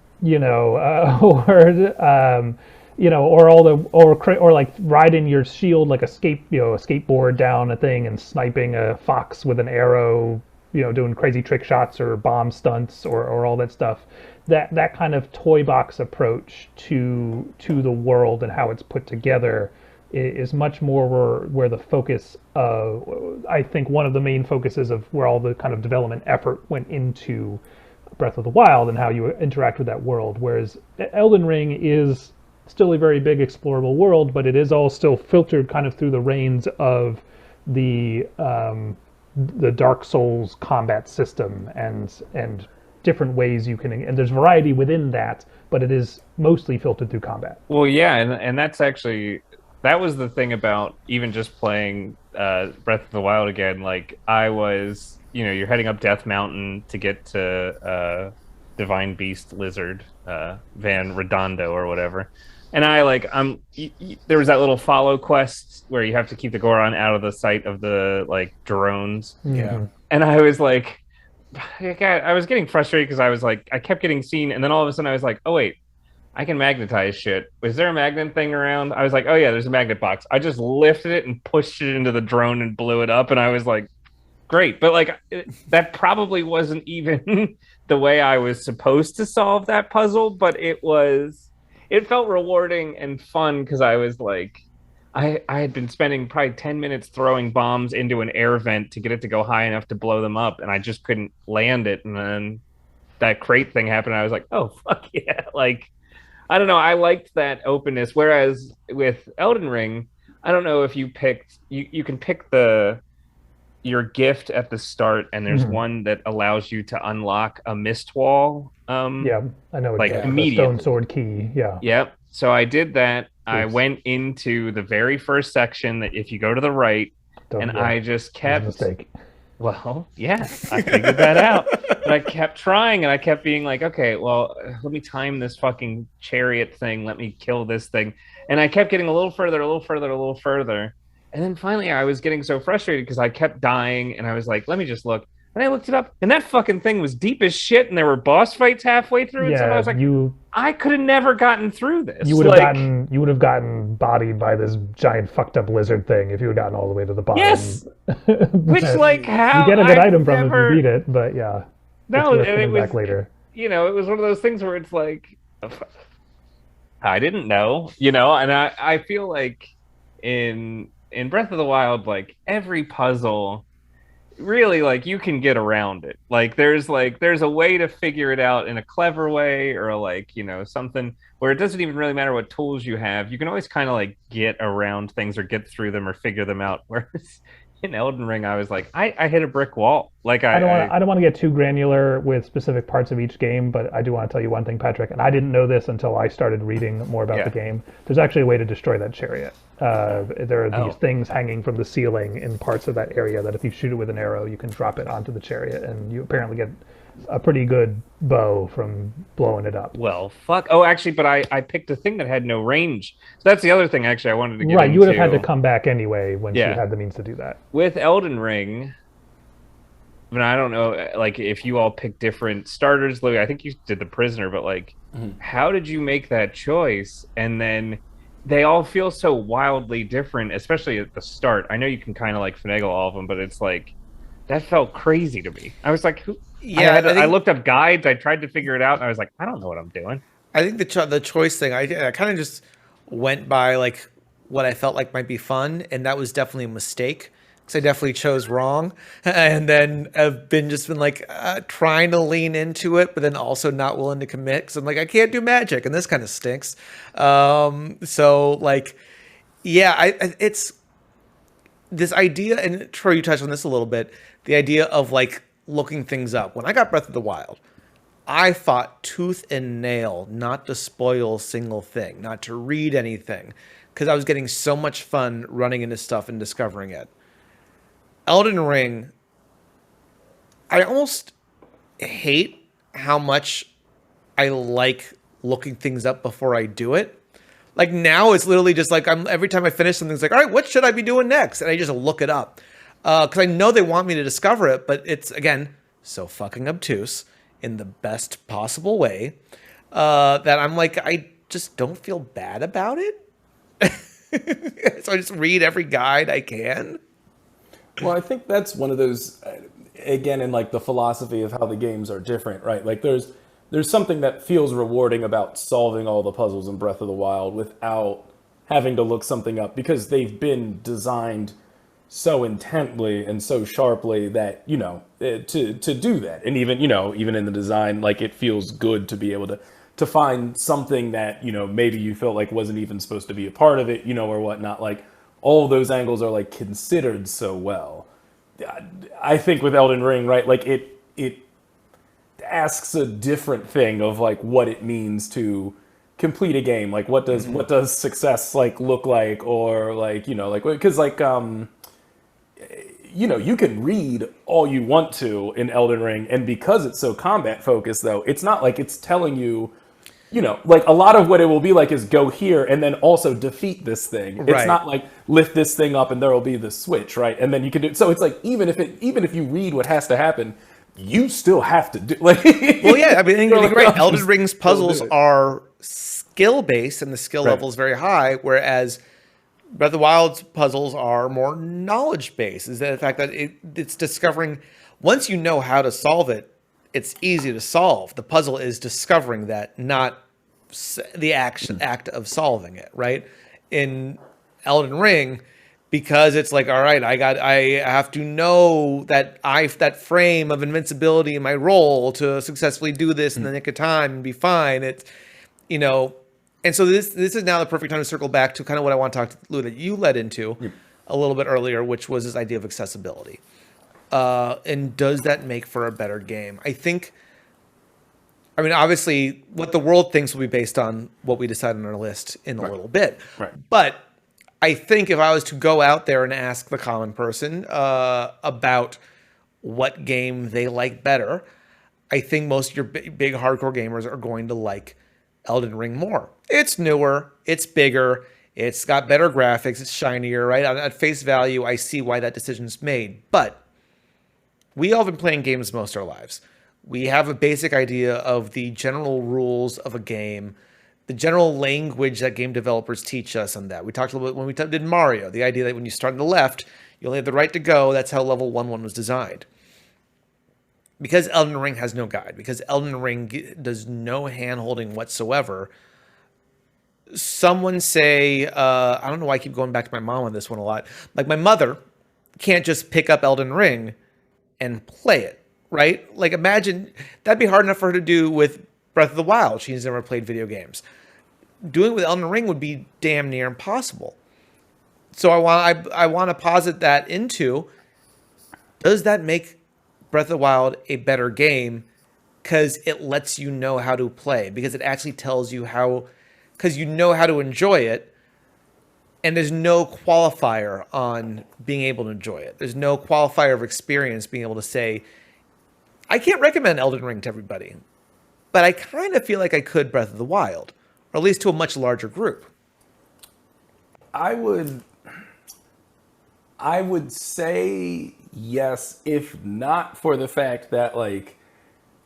like riding your shield like a skateboard down a thing and sniping a fox with an arrow, doing crazy trick shots or bomb stunts or all that stuff. That kind of toy box approach to the world and how it's put together is much more where the focus I think one of the main focuses of where all the kind of development effort went into Breath of the Wild and how you interact with that world. Whereas Elden Ring is still a very big explorable world, but it is all still filtered kind of through the reins of the Dark Souls combat system and different ways you can, and there's variety within that, but it is mostly filtered through combat. Well, yeah, and that's actually, that was the thing about even just playing Breath of the Wild again. Like, I was, you're heading up Death Mountain to get to Divine Beast Lizard, Van Redondo or whatever. And there was that little follow quest where you have to keep the Goron out of the sight of the, drones. Yeah. And I was like, I was getting frustrated because I was like, I kept getting seen. And then all of a sudden I was like, oh, wait, I can magnetize shit. Was there a magnet thing around? I was like, oh, yeah, there's a magnet box. I just lifted it and pushed it into the drone and blew it up. And I was like, great. But, that probably wasn't even the way I was supposed to solve that puzzle. But it felt rewarding and fun because I was like, I had been spending probably 10 minutes throwing bombs into an air vent to get it to go high enough to blow them up, and I just couldn't land it. And then that crate thing happened, and I was like, oh, fuck yeah. I don't know. I liked that openness. Whereas with Elden Ring, I don't know if you can pick your gift at the start, and there's one that allows you to unlock a mist wall. Yeah, I know. Immediately. Stone sword key. Yeah. Yep. So I did that. Yes. I went into the very first section that if you go to the right, I just kept. Mistake. Well, yeah, I figured that out. But I kept trying, and I kept being like, okay, well, let me time this fucking chariot thing. Let me kill this thing. And I kept getting a little further. And then finally I was getting so frustrated because I kept dying, and I was like, let me just look. And I looked it up, and that fucking thing was deep as shit, and there were boss fights halfway through. Yeah, and so I was like, I could have never gotten through this. You would have gotten bodied by this giant fucked up lizard thing if you had gotten all the way to the bottom. Yes. Which, how you get a good item from it if you beat it, but yeah. No, and it was back later. It was one of those things where it's like, I didn't know, and I feel like in Breath of the Wild, like every puzzle really like you can get around it. There's a way to figure it out in a clever way, or like, something where it doesn't even really matter what tools you have. You can always kind of like get around things or get through them or figure them out. Whereas in Elden Ring, I was like, I hit a brick wall. Like I don't want to get too granular with specific parts of each game, but I do want to tell you one thing, Patrick, and I didn't know this until I started reading more about the game. There's actually a way to destroy that chariot. There are these things hanging from the ceiling in parts of that area that if you shoot it with an arrow, you can drop it onto the chariot, and you apparently get a pretty good bow from blowing it up. Well, fuck. Oh, actually, but I picked a thing that had no range. So that's the other thing, actually, I wanted to get Right, into. you would have had to come back anyway once you had the means to do that. With Elden Ring, I mean, I don't know, like, if you all picked different starters. Louis, I think you did the prisoner, but, like, how did you make that choice? And then they all feel so wildly different, especially at the start. I know you can kind of, like, finagle all of them, but it's like, that felt crazy to me. I was like, who? Yeah, I looked up guides. I tried to figure it out, and I was like, I don't know what I'm doing. I think the choice thing, I kind of just went by like what I felt like might be fun, and that was definitely a mistake because I definitely chose wrong. And then I've been like trying to lean into it, but then also not willing to commit because I'm like, I can't do magic, and this kind of stinks. So like, yeah, it's this idea, and Troy, you touched on this a little bit. The idea of like looking things up. When I got Breath of the Wild, I fought tooth and nail not to spoil a single thing, not to read anything, because I was getting so much fun running into stuff and discovering it. Elden Ring, I almost hate how much I like looking things up before I do it. Like now it's literally just like every time I finish something, it's like, all right, what should I be doing next? And I just look it up. Because I know they want me to discover it, but it's, again, so fucking obtuse in the best possible way that I'm like, I just don't feel bad about it. So I just read every guide I can. Well, I think that's one of those, again, in like the philosophy of how the games are different, right? Like there's something that feels rewarding about solving all the puzzles in Breath of the Wild without having to look something up, because they've been designed so intently and so sharply that, to do that. And even, even in the design, like it feels good to be able to find something that, maybe you felt like wasn't even supposed to be a part of it, or whatnot. Like all those angles are like considered so well. I think with Elden Ring, right, like it asks a different thing of like what it means to complete a game. Like what does success like look like, or like, like, because like, you can read all you want to in Elden Ring, and because it's so combat focused, though, it's not like it's telling you, like a lot of what it will be like is go here and then also defeat this thing. Right. It's not like lift this thing up and there will be the switch, right? And then you can do. So it's like even if you read what has to happen, you still have to do. Like, well, yeah, I mean, you're right. Elden Ring's puzzles are skill based, and the skill level is very high, whereas Breath of the Wild's puzzles are more knowledge-based. Is that the fact that it's discovering, once you know how to solve it, it's easy to solve. The puzzle is discovering that, not the act of solving it, right? In Elden Ring, because it's like, all right, I have to know that frame of invincibility in my roll to successfully do this in the nick of time and be fine. It's, and so this is now the perfect time to circle back to kind of what I want to talk to Lou, that you led into a little bit earlier, which was this idea of accessibility. And does that make for a better game? I mean, obviously, what the world thinks will be based on what we decide on our list in a little bit. Right. But I think if I was to go out there and ask the common person about what game they like better, I think most of your big hardcore gamers are going to like Elden Ring more. It's newer, it's bigger, it's got better graphics, it's shinier, right? At face value, I see why that decision's made. But we all have been playing games most of our lives. We have a basic idea of the general rules of a game, the general language that game developers teach us on that. We talked a little bit when we did Mario, the idea that when you start on the left, you only have the right to go. That's how level 1-1 was designed. Because Elden Ring has no guide, because Elden Ring does no hand-holding whatsoever, someone say, I don't know why I keep going back to my mom on this one a lot. Like my mother can't just pick up Elden Ring and play it, right? Like imagine that'd be hard enough for her to do with Breath of the Wild. She's never played video games. Doing it with Elden Ring would be damn near impossible. So I want to posit that into, does that make Breath of the Wild a better game because it lets you know how to play, because it actually tells you how, because you know how to enjoy it, and there's no qualifier on being able to enjoy it. There's no qualifier of experience being able to say, I can't recommend Elden Ring to everybody, but I kind of feel like I could Breath of the Wild, or at least to a much larger group. I would say yes, if not for the fact that like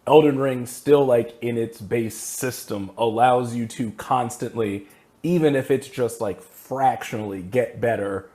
Elden Ring still like in its base system allows you to constantly, even if it's just like fractionally, get better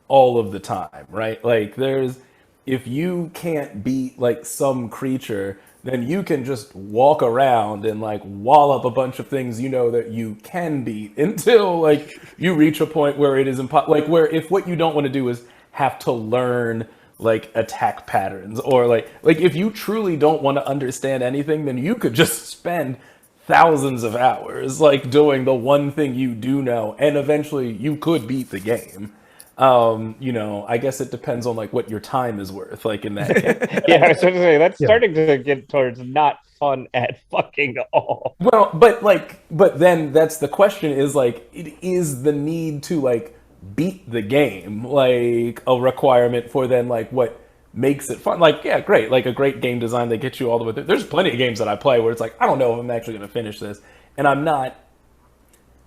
all of the time, right? Like if you can't beat like some creature, then you can just walk around and like wall up a bunch of things you know that you can beat until like you reach a point where it is impossible. Like where if what you don't want to do is have to learn like attack patterns, or like if you truly don't want to understand anything, then you could just spend thousands of hours like doing the one thing you do know, and eventually you could beat the game. I guess it depends on like what your time is worth, like in that case. Yeah, I was going to say that's starting to get towards not fun at fucking all. Well, but then that's the question, is like, it is the need to like beat the game like a requirement for then like what makes it fun? Like, yeah, great, like a great game design that gets you all the way through. There's plenty of games that I play where it's like, I don't know if I'm actually going to finish this, and I'm not.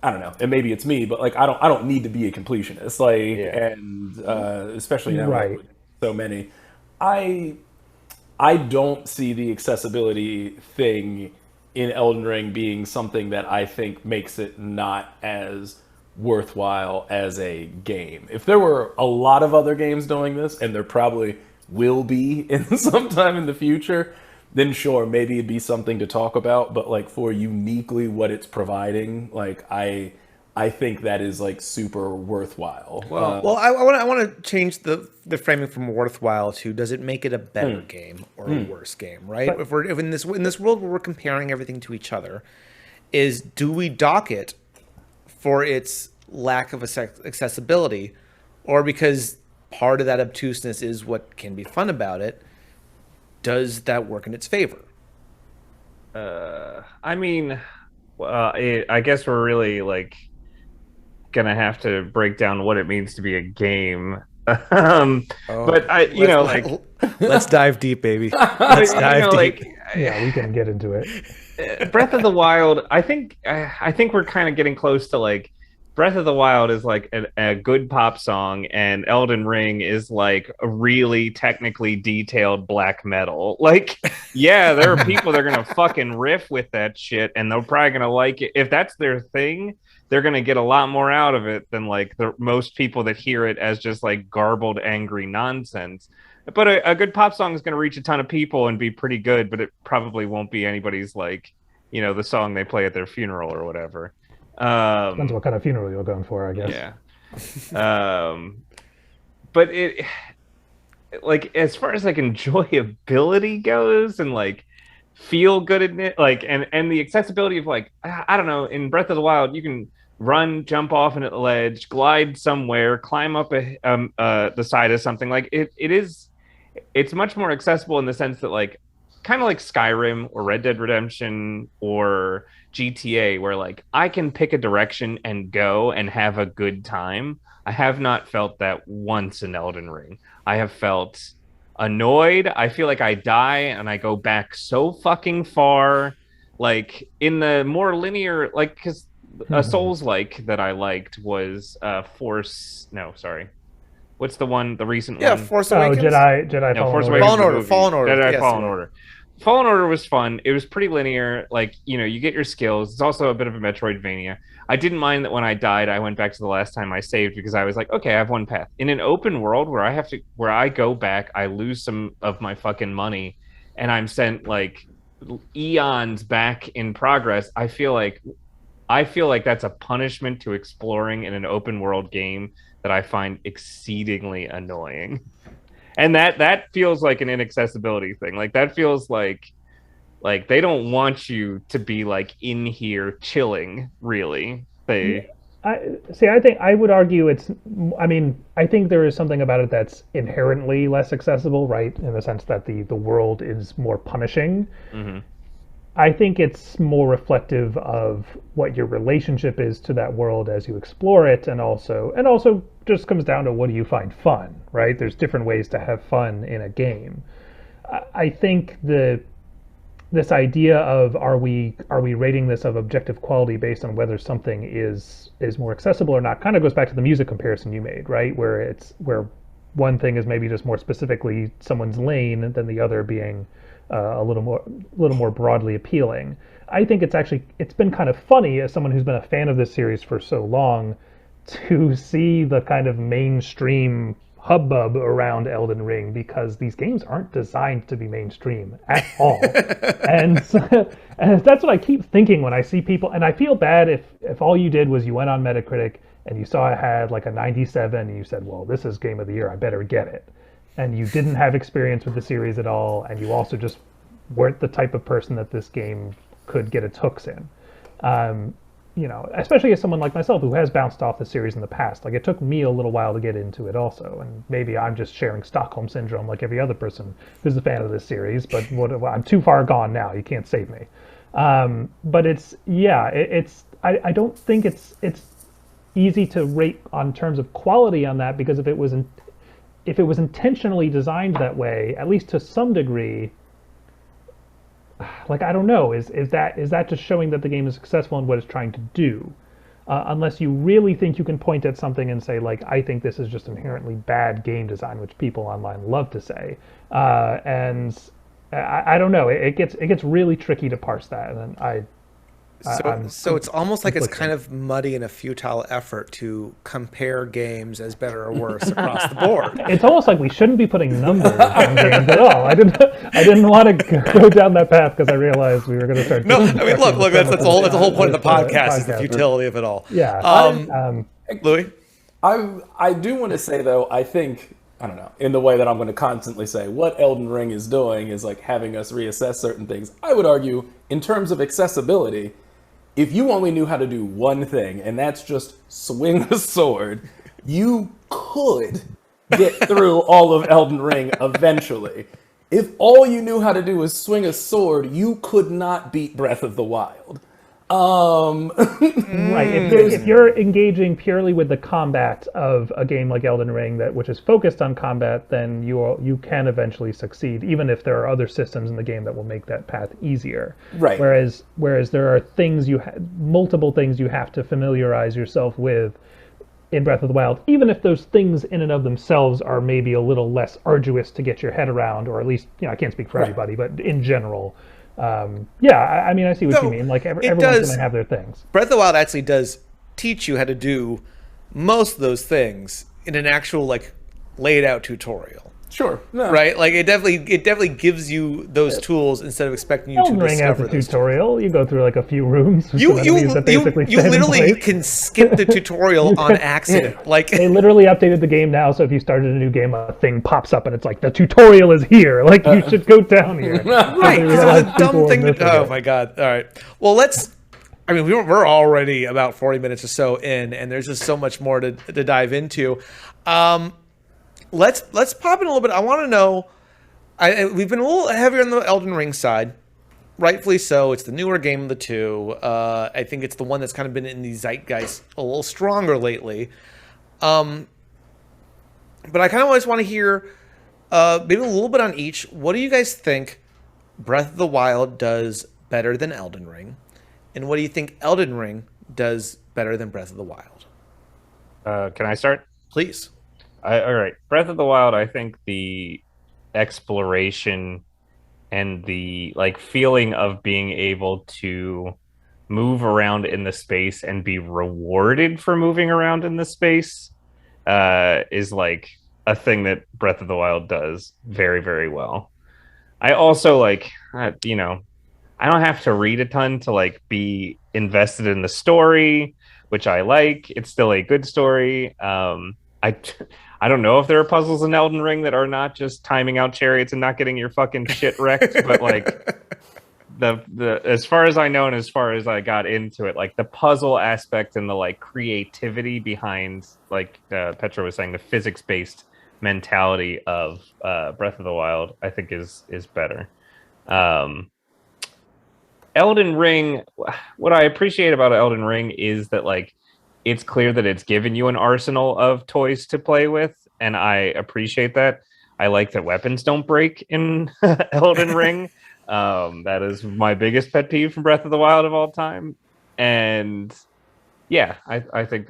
I don't know, and maybe it's me, but like I don't need to be a completionist, like, and especially now Right. with so many. I don't see the accessibility thing in Elden Ring being something that I think makes it not as worthwhile as a game. If there were a lot of other games doing this, and there probably will be in sometime in the future, then sure, maybe it'd be something to talk about. But like for uniquely what it's providing, like I think that is like super worthwhile. Well, I want to change the framing from worthwhile to, does it make it a better game or a worse game, right? If in this world where we're comparing everything to each other, do we dock it for its lack of accessibility, or because part of that obtuseness is what can be fun about it? Does that work in its favor? I mean, I guess we're really like gonna have to break down what it means to be a game. But let's dive deep, baby. Let's dive deep. Yeah, we can get into it. Breath of the Wild, I think we're kind of getting close to like Breath of the Wild is like a good pop song, and Elden Ring is like a really technically detailed black metal. Like, yeah, there are people that are gonna fucking riff with that shit, and they're probably gonna like it. If that's their thing, they're gonna get a lot more out of it than like the most people that hear it as just like garbled, angry nonsense. But a good pop song is gonna reach a ton of people and be pretty good, but it probably won't be anybody's like, the song they play at their funeral or whatever. Depends what kind of funeral you're going for, I guess. Yeah. But it like, as far as like enjoyability goes and like feel good in it, like, and the accessibility of like, I don't know, in Breath of the Wild you can run, jump off an ledge, glide somewhere, climb up the side of something. Like it's much more accessible in the sense that like, kind of like Skyrim or Red Dead Redemption or GTA, where like I can pick a direction and go and have a good time. I have not felt that once in Elden Ring. I have felt annoyed. I feel like I die and I go back so fucking far. Like in the more linear, like, because a Souls-like that I liked was what's the recent one? Yeah, Force Awakens. Jedi Fallen Order. Fallen Order. Jedi Yes, Fallen yeah. Order. Fallen Order was fun. It was pretty linear. Like, you get your skills. It's also a bit of a Metroidvania. I didn't mind that when I died, I went back to the last time I saved, because I was like, okay, I have one path. In an open world where I go back, I lose some of my fucking money, and I'm sent like eons back in progress. I feel like I feel like that's a punishment to exploring in an open world game that I find exceedingly annoying. And that feels like an inaccessibility thing. Like that feels like they don't want you to be like in here chilling, really. They I think I would argue it's. I mean, I think there is something about it that's inherently less accessible, right? In the sense that the world is more punishing. Mhm. I think it's more reflective of what your relationship is to that world as you explore it, and also just comes down to what do you find fun, right? There's different ways to have fun in a game. I think this idea of are we rating this of objective quality based on whether something is more accessible or not kind of goes back to the music comparison you made, right? Where one thing is maybe just more specifically someone's lane than the other being a little more broadly appealing. I think it's been kind of funny as someone who's been a fan of this series for so long to see the kind of mainstream hubbub around Elden Ring, because these games aren't designed to be mainstream at all. and that's what I keep thinking when I see people, and I feel bad if all you did was you went on Metacritic and you saw it had like a 97 and you said, well, this is game of the year, I better get it. And you didn't have experience with the series at all, and you also just weren't the type of person that this game could get its hooks in. Especially as someone like myself who has bounced off the series in the past. Like, it took me a little while to get into it also, and maybe I'm just sharing Stockholm Syndrome like every other person who's a fan of this series, but I'm too far gone now. You can't save me. But I don't think it's easy to rate on terms of quality on that, because if it was intentionally designed that way, at least to some degree, like, I don't know, is that just showing that the game is successful in what it's trying to do? Unless you really think you can point at something and say, like, I think this is just inherently bad game design, which people online love to say. And I don't know. It gets really tricky to parse that, and So it's almost like it's kind of muddy and a futile effort to compare games as better or worse across the board. It's almost like we shouldn't be putting numbers on games at all. I didn't want to go down that path because I realized we were going to start. No, I mean, look, that's the whole point of the podcast is the futility of it all. Yeah. Louis? I do want to say, though, I think, I don't know, in the way that I'm going to constantly say, what Elden Ring is doing is like having us reassess certain things. I would argue, in terms of accessibility, if you only knew how to do one thing, and that's just swing a sword, you could get through all of Elden Ring eventually. If all you knew how to do was swing a sword, you could not beat Breath of the Wild. Right. If you're engaging purely with the combat of a game like Elden Ring, which is focused on combat, then you can eventually succeed, even if there are other systems in the game that will make that path easier. Right. Whereas there are multiple things you have to familiarize yourself with in Breath of the Wild, even if those things in and of themselves are maybe a little less arduous to get your head around, or at least, I can't speak for everybody, but in general. I mean, I see what you mean. Like, everyone's going to have their things. Breath of the Wild actually does teach you how to do most of those things in an actual, like, laid out tutorial. Sure. No. Right? Like, it definitely gives you those tools instead of expecting you to discover those tutorial. You go through like a few rooms. You literally can skip the tutorial on accident. Yeah. Like, they literally updated the game now, so if you started a new game, a thing pops up and it's like, the tutorial is here. Like, you should go down here. Right? Because it was a dumb thing to. Oh my god! All right. Well, I mean, we're already about 40 minutes or so in, and there's just so much more to dive into. Let's pop in a little bit. I want to know. We've been a little heavier on the Elden Ring side, rightfully so. It's the newer game of the two. I think it's the one that's kind of been in the zeitgeist a little stronger lately. But I kind of always want to hear maybe a little bit on each. What do you guys think Breath of the Wild does better than Elden Ring, and what do you think Elden Ring does better than Breath of the Wild? Can I start? Please. All right. Breath of the Wild, I think the exploration and the like feeling of being able to move around in the space and be rewarded for moving around in the space is like a thing that Breath of the Wild does very, very well. I also I I don't have to read a ton to like be invested in the story, which I like. It's still a good story. I I don't know if there are puzzles in Elden Ring that are not just timing out chariots and not getting your fucking shit wrecked, but like the as far as I know and as far as I got into it, like the puzzle aspect and the like creativity behind, like Petra was saying, the physics based mentality of Breath of the Wild, I think is better. Elden Ring, what I appreciate about Elden Ring is that like it's clear that it's given you an arsenal of toys to play with, and I appreciate that. I like that weapons don't break in Elden Ring. That is my biggest pet peeve from Breath of the Wild of all time. And yeah, I think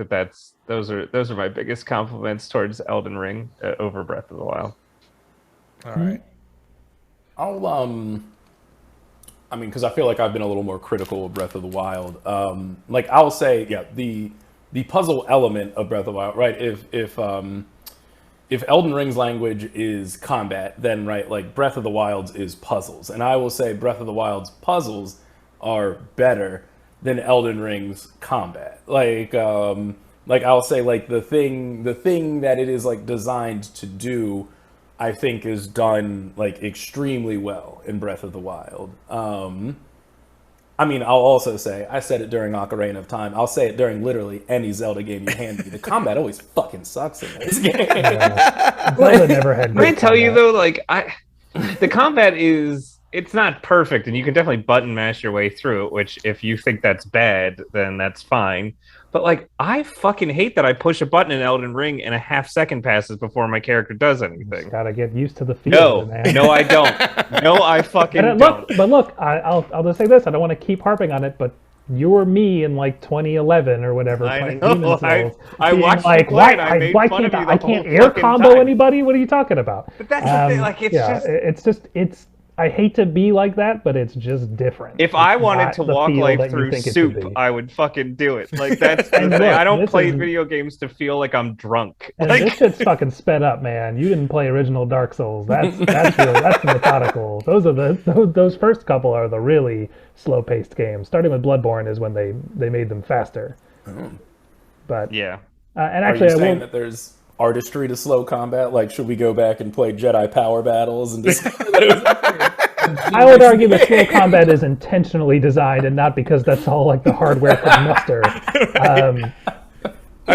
those are my biggest compliments towards Elden Ring over Breath of the Wild. All right. I mean, because I feel like I've been a little more critical of Breath of the Wild. Like I'll say, yeah, the puzzle element of Breath of the Wild, right? If Elden Ring's language is combat, then right, like Breath of the Wild's is puzzles, and I will say Breath of the Wild's puzzles are better than Elden Ring's combat. Like I'll say, like the thing that it is like designed to do, I think is done like extremely well in Breath of the Wild. I mean, I'll also say, I said it during Ocarina of Time. I'll say it during literally any Zelda game you hand me. The combat always fucking sucks in this game. Zelda never had. Can I tell you though, like the combat it's not perfect, and you can definitely button mash your way through it. Which, if you think that's bad, then that's fine. But like, I fucking hate that I push a button in Elden Ring and a half second passes before my character does anything. Gotta get used to the feel. No, I don't. No, I fucking don't. But look, I'll just say this. I don't want to keep harping on it, but you were me in like 2011 or whatever. I playing know. Demon's Souls, I watched like, you play, and I made fun of you I can't air combo anybody. What are you talking about? But that's the thing. Like, it's I hate to be like that, but it's just different. If I wanted to walk life through soup, I would fucking do it. Like, that's the thing. I don't play video games to feel like I'm drunk. And like, this shit's fucking sped up, man. You didn't play original Dark Souls. That's methodical. Those first couple are the really slow-paced games. Starting with Bloodborne is when they made them faster. But yeah. And actually, are you saying that there's artistry to slow combat? Like, should we go back and play Jedi power battles and just I would argue that slow combat is intentionally designed and not because that's all like the hardware can muster. I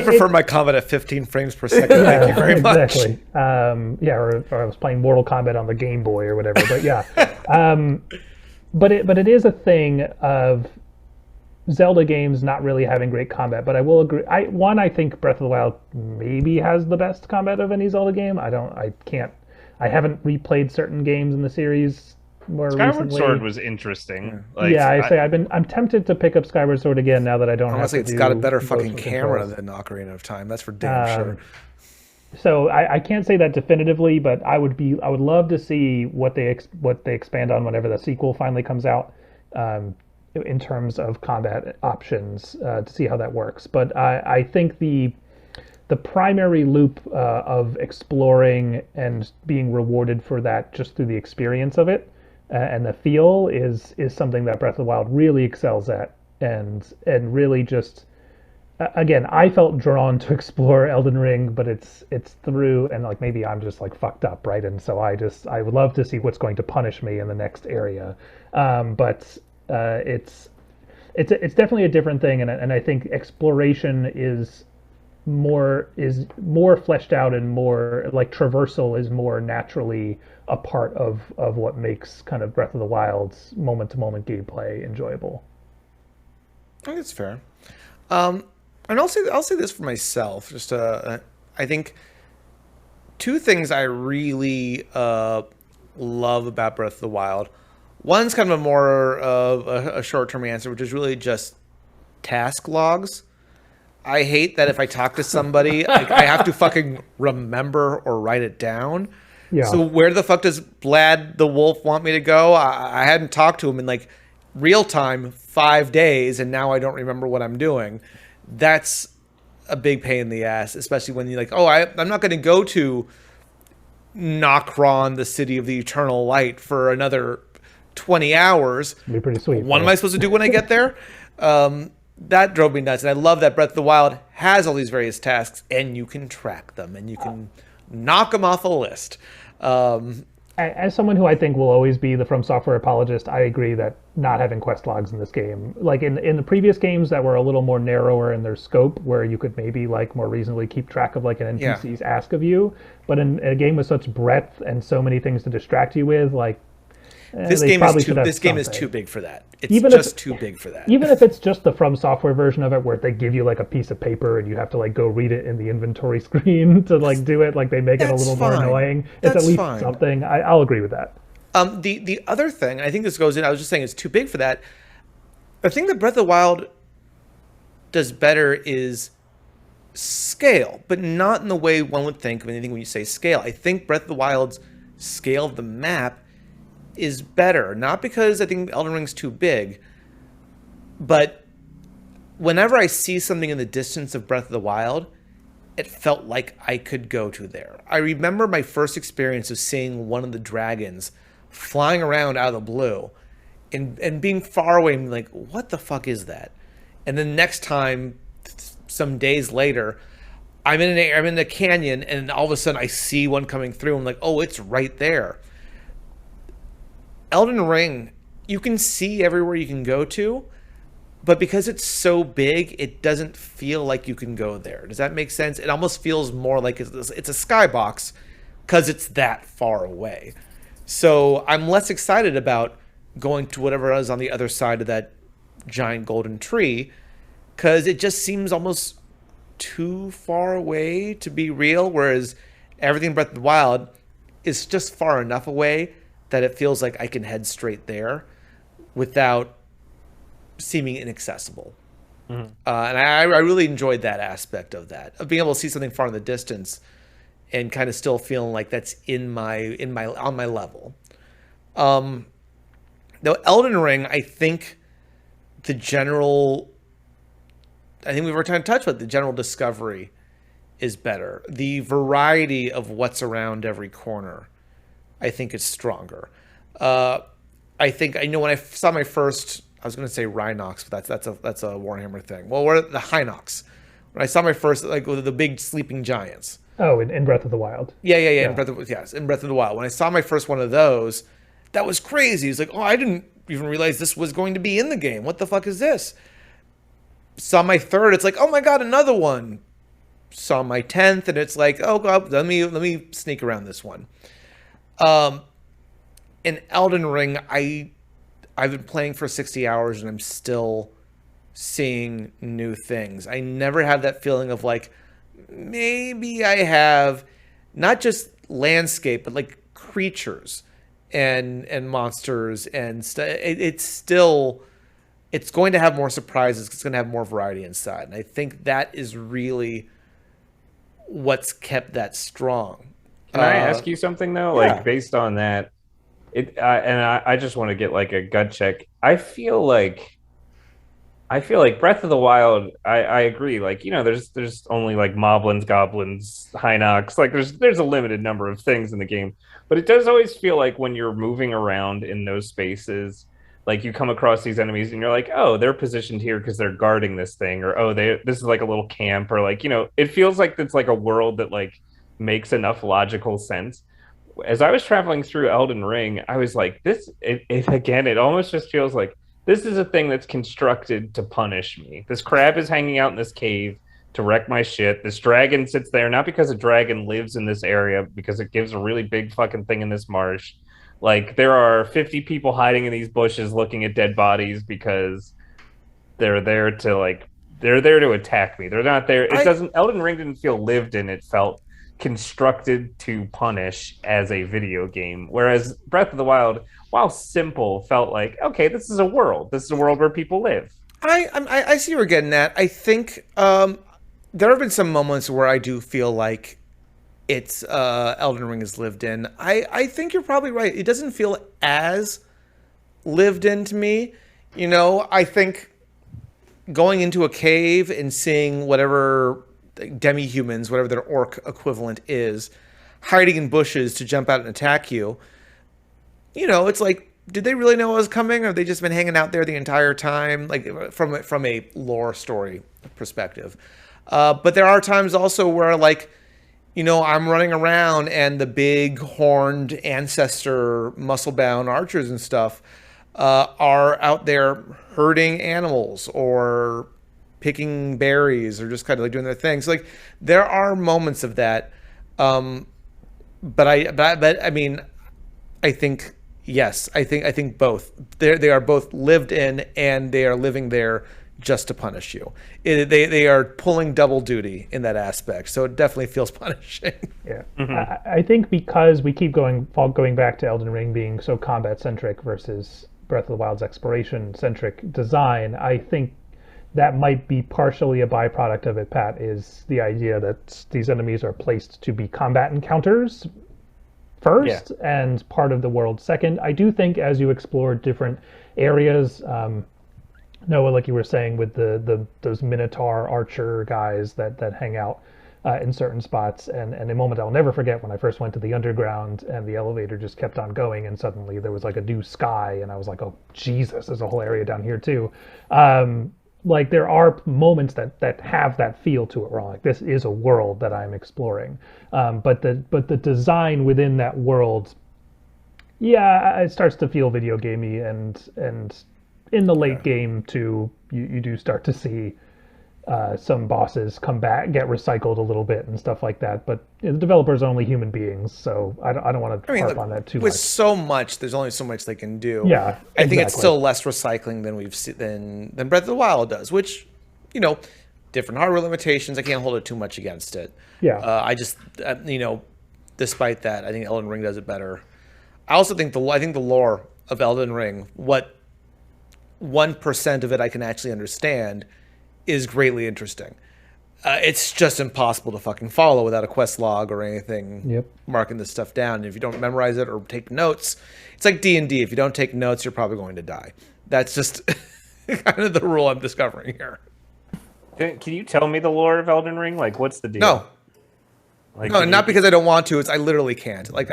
prefer my combat at 15 frames per second. Thank you very much. Exactly. Or I was playing Mortal Kombat on the Game Boy or whatever. But yeah, but it is a thing of Zelda games not really having great combat. But I will agree. I think Breath of the Wild maybe has the best combat of any Zelda game. I haven't replayed certain games in the series more Skyward recently. Sword was interesting. I'm tempted to pick up Skyward Sword again now that I don't honestly, have to it's got a better motion fucking camera controls. than Ocarina of Time. That's for damn sure. So I can't say that definitively, but I would love to see what they expand on whenever the sequel finally comes out, in terms of combat options, to see how that works. But I think the primary loop of exploring and being rewarded for that just through the experience of it and the feel is something that Breath of the Wild really excels at, and really just again, I felt drawn to explore Elden Ring, but it's through, and like maybe I'm just like fucked up, right? And so I would love to see what's going to punish me in the next area, but it's definitely a different thing, and I think exploration is more fleshed out, and more like traversal is more naturally a part of what makes kind of Breath of the Wild's moment-to-moment gameplay enjoyable. I think it's fair. And I'll say this for myself. Just I think two things I really love about Breath of the Wild. One's kind of a more of a short-term answer, which is really just task logs. I hate that if I talk to somebody, like, I have to fucking remember or write it down. Yeah. So where the fuck does Vlad the Wolf want me to go? I hadn't talked to him in like real time 5 days, and now I don't remember what I'm doing. That's a big pain in the ass, especially when you're like, oh, I'm not going to go to Nokron, the city of the eternal light, for another 20 hours. It'd be pretty sweet. What am I supposed to do when I get there? That drove me nuts. And I love that Breath of the Wild has all these various tasks, and you can track them, and you can knock them off a list. As someone who I think will always be the From Software apologist, I agree that not having quest logs in this game, like in the previous games that were a little more narrower in their scope, where you could maybe like more reasonably keep track of like an NPC's ask of you, but in a game with such breadth and so many things to distract you with, like this game is too big for that. It's too big for that. Even if it's just the From Software version of it, where they give you like a piece of paper and you have to like go read it in the inventory screen to like do it, like they make it a little more annoying. It's at least something. I'll agree with that. The other thing, I think this goes in, I was just saying it's too big for that. The thing that Breath of the Wild does better is scale, but not in the way one would think of anything when you say scale. I think Breath of the Wild's scale of the map is better, not because I think Elden Ring's too big, but whenever I see something in the distance of Breath of the Wild, it felt like I could go to there. I remember my first experience of seeing one of the dragons flying around out of the blue and being far away and like, what the fuck is that? And then next time, some days later, I'm in a canyon and all of a sudden I see one coming through. I'm like, oh, it's right there. Elden Ring, you can see everywhere you can go to, but because it's so big, it doesn't feel like you can go there. Does that make sense? It almost feels more like it's a skybox because it's that far away. So I'm less excited about going to whatever is on the other side of that giant golden tree because it just seems almost too far away to be real, whereas everything Breath of the Wild is just far enough away that it feels like I can head straight there without seeming inaccessible. And I really enjoyed that aspect of that, of being able to see something far in the distance and kind of still feeling like that's on my level. Now, Elden Ring, I think we've already touched about the general discovery is better. The variety of what's around every corner, I think, is stronger. I know when I saw my first, I was going to say Rhinox, but that's a Warhammer thing. Well, what the Hinox? When I saw my first, like the big sleeping giants. Oh, in Breath of the Wild. Yeah. In Breath of the Wild. When I saw my first one of those, that was crazy. It's like, oh, I didn't even realize this was going to be in the game. What the fuck is this? Saw my third, it's like, oh my god, another one. Saw my 10th, and it's like, oh god, let me sneak around this one. In Elden Ring, I've been playing for 60 hours and I'm still seeing new things. I never have that feeling of like, maybe I have not just landscape, but like creatures and monsters and stuff. It's going to have more surprises. It's going to have more variety inside. And I think that is really what's kept that strong. Can I ask you something though? Like based on that, I just want to get like a gut check. I feel like Breath of the Wild. I agree. Like, you know, there's only like moblins, goblins, Hinox. Like there's a limited number of things in the game, but it does always feel like when you're moving around in those spaces, like you come across these enemies and you're like, oh, they're positioned here because they're guarding this thing, or oh, this is like a little camp, or like, you know, it feels like it's like a world that like makes enough logical sense. As I was traveling through Elden Ring, I was like, it almost just feels like this is a thing that's constructed to punish me. This crab is hanging out in this cave to wreck my shit. This dragon sits there, not because a dragon lives in this area, because it gives a really big fucking thing in this marsh. Like, there are 50 people hiding in these bushes looking at dead bodies because they're there to attack me. They're not there. Elden Ring didn't feel lived in. It felt constructed to punish as a video game, whereas Breath of the Wild, while simple, felt like, okay, this is a world where people live. I see what you're getting at. I think there have been some moments where I do feel like it's Elden Ring is lived in. I think you're probably right. It doesn't feel as lived in to me. You know, I think going into a cave and seeing whatever demi-humans, whatever their orc equivalent is, hiding in bushes to jump out and attack you, you know, it's like, did they really know what was coming, or have they just been hanging out there the entire time, like from a lore story perspective? But there are times also where, like, I'm running around and the big horned ancestor muscle-bound archers and stuff are out there herding animals or picking berries or just kind of like doing their thing. So, like, there are moments of that. But I mean, I think yes, I think both. They are both lived in, and they are living there just to punish you. They are pulling double duty in that aspect, so it definitely feels punishing. Yeah, I think because we keep going back to Elden Ring being so combat centric versus Breath of the Wild's exploration centric design, I think that might be partially a byproduct of it, Pat, is the idea that these enemies are placed to be combat encounters first and part of the world second. I do think as you explore different areas, Noah, like you were saying, with those Minotaur archer guys that hang out in certain spots, and a moment I'll never forget when I first went to the underground and the elevator just kept on going, and suddenly there was like a new sky, and I was like, oh Jesus, there's a whole area down here too. Like there are moments that have that feel to it, where I'm like, this is a world that I'm exploring. But the design within that world, it starts to feel video gamey, and in the late game too, you do start to see some bosses come back, get recycled a little bit and stuff like that. But the developers are only human beings, so I don't want to harp on that too much. With so much, there's only so much they can do. Yeah, I think it's still less recycling than we've seen than Breath of the Wild does, which, different hardware limitations. I can't hold it too much against it. Yeah. I just, despite that, I think Elden Ring does it better. I also think the lore of Elden Ring, what 1% of it I can actually understand, is greatly interesting. It's just impossible to fucking follow without a quest log or anything marking this stuff down. And if you don't memorize it or take notes, it's like D&D. If you don't take notes, you're probably going to die. That's just kind of the rule I'm discovering here. Can you tell me the lore of Elden Ring? Like, what's the deal? No. No, not because I don't want to. It's I literally can't. Like,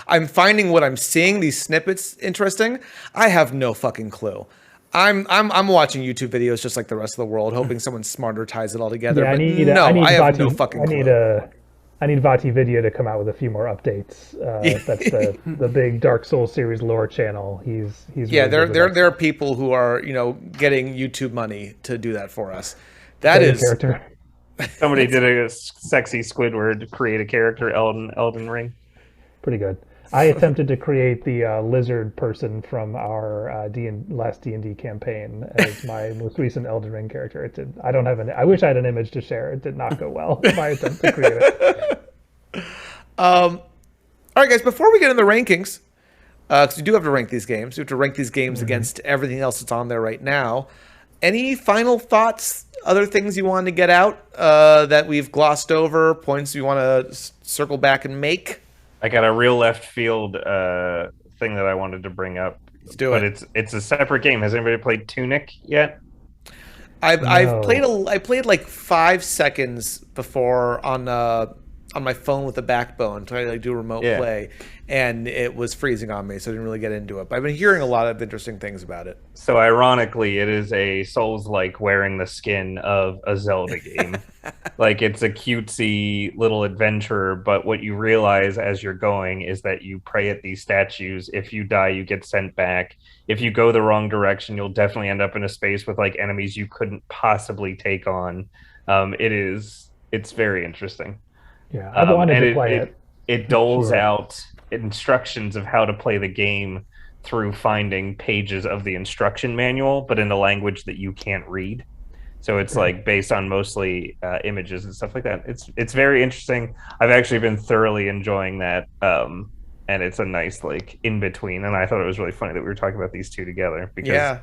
I'm finding what I'm seeing, these snippets, interesting. I have no fucking clue. I'm watching YouTube videos just like the rest of the world, hoping someone smarter ties it all together. Yeah, I have no fucking clue. I need Vati Video to come out with a few more updates. That's the big Dark Souls series lore channel. He's yeah. There are people who are getting YouTube money to do that for us. That is character. Somebody did a sexy Squidward to create a character Elden Ring. Pretty good. I attempted to create the lizard person from our last D&D campaign as my most recent Elden Ring character. It did. I don't have I wish I had an image to share. It did not go well. My attempt to create it. All right, guys. Before we get into the rankings, because we do have to rank these games. We have to rank these games against everything else that's on there right now. Any final thoughts? Other things you wanted to get out that we've glossed over? Points you want to circle back and make? I got a real left field thing that I wanted to bring up. Let's do it. But it's a separate game. Has anybody played Tunic yet? I've played like 5 seconds before on my phone with a backbone, trying to do remote play, and it was freezing on me, so I didn't really get into it. But I've been hearing a lot of interesting things about it. So ironically, it is a Souls-like wearing the skin of a Zelda game. Like, it's a cutesy little adventure, but what you realize as you're going is that you pray at these statues. If you die, you get sent back. If you go the wrong direction, you'll definitely end up in a space with like enemies you couldn't possibly take on. It's very interesting. Yeah, I wanted to play it. It doles out instructions of how to play the game through finding pages of the instruction manual, but in a language that you can't read. So it's like based on mostly images and stuff like that. It's very interesting. I've actually been thoroughly enjoying that, and it's a nice like in between. And I thought it was really funny that we were talking about these two together because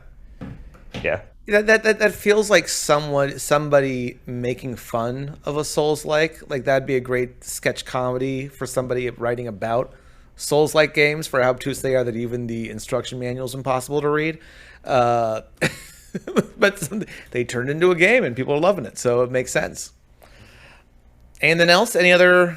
that feels like somebody making fun of a Souls-like. Like that'd be a great sketch comedy for somebody writing about Souls-like games, for how obtuse they are that even the instruction manual is impossible to read. But they turned into a game and people are loving it, so it makes sense. Anything else? Any other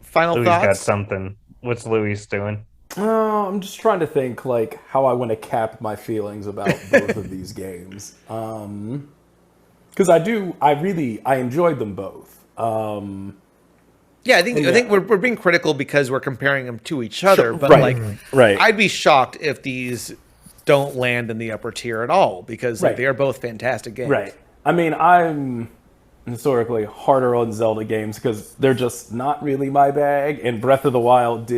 final Louis thoughts? got something. What's Louis doing? I'm just trying to think like how I want to cap my feelings about both of these games. Because I enjoyed them both. Yeah, I think we're being critical because we're comparing them to each other, but right, right. I'd be shocked if these don't land in the upper tier at all because like, Right. they are both fantastic games. Right. I mean, I'm historically harder on Zelda games because they're just not really my bag. And Breath of the Wild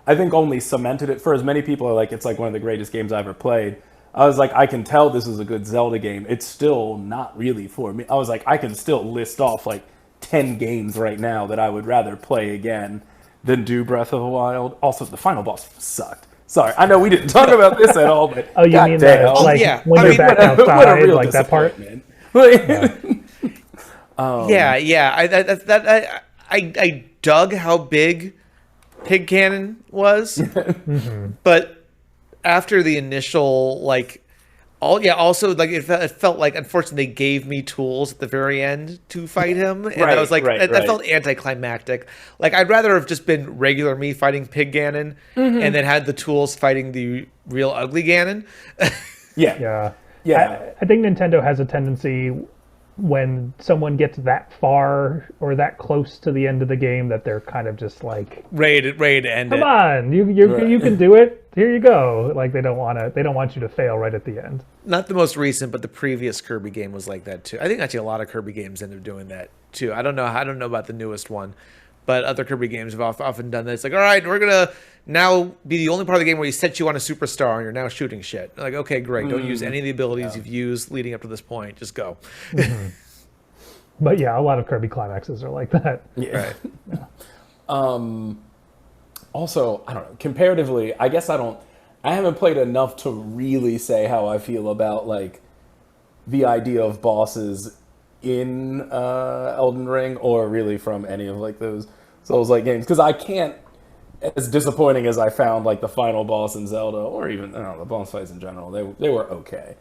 I think, only cemented it. For as many people are like, it's like one of the greatest games I ever played. I was like, I can tell this is a good Zelda game. It's still not really for me. I was like, I can still list off like 10 games right now that I would rather play again than do Breath of the Wild. Also, the final boss sucked. Sorry, I know we didn't talk about this at all, but Oh, you mean damn. that, like, yeah. when I you're mean, back what a outside, real like that part? disappointment. I dug how big Pig Cannon was, but after the initial also like it felt like unfortunately they gave me tools at the very end to fight him, and I was like that felt anticlimactic. Like I'd rather have just been regular me fighting Pig Ganon, and then had the tools fighting the real ugly Ganon. Yeah. I think Nintendo has a tendency when someone gets that far or that close to the end of the game that they're kind of just like ready to end come it. on, you can do it, here you go. Like they don't want you to fail right at the end. Not the most recent, but the previous Kirby game was like that too. I think actually a lot of Kirby games end up doing that too. I don't know about the newest one, but other Kirby games have often done that. It's like, all right, we're gonna now be the only part of the game where you set you on a superstar and you're now shooting shit. Like, okay, great. Don't use any of the abilities you've used leading up to this point. Just go. But yeah, a lot of Kirby climaxes are like that. Yeah. Also, I don't know. Comparatively, I guess I haven't played enough to really say how I feel about like the idea of bosses in Elden Ring or really from any of like those Souls-like games, because I can't. As disappointing as I found like the final boss in Zelda, or even the boss fights in general, they were okay.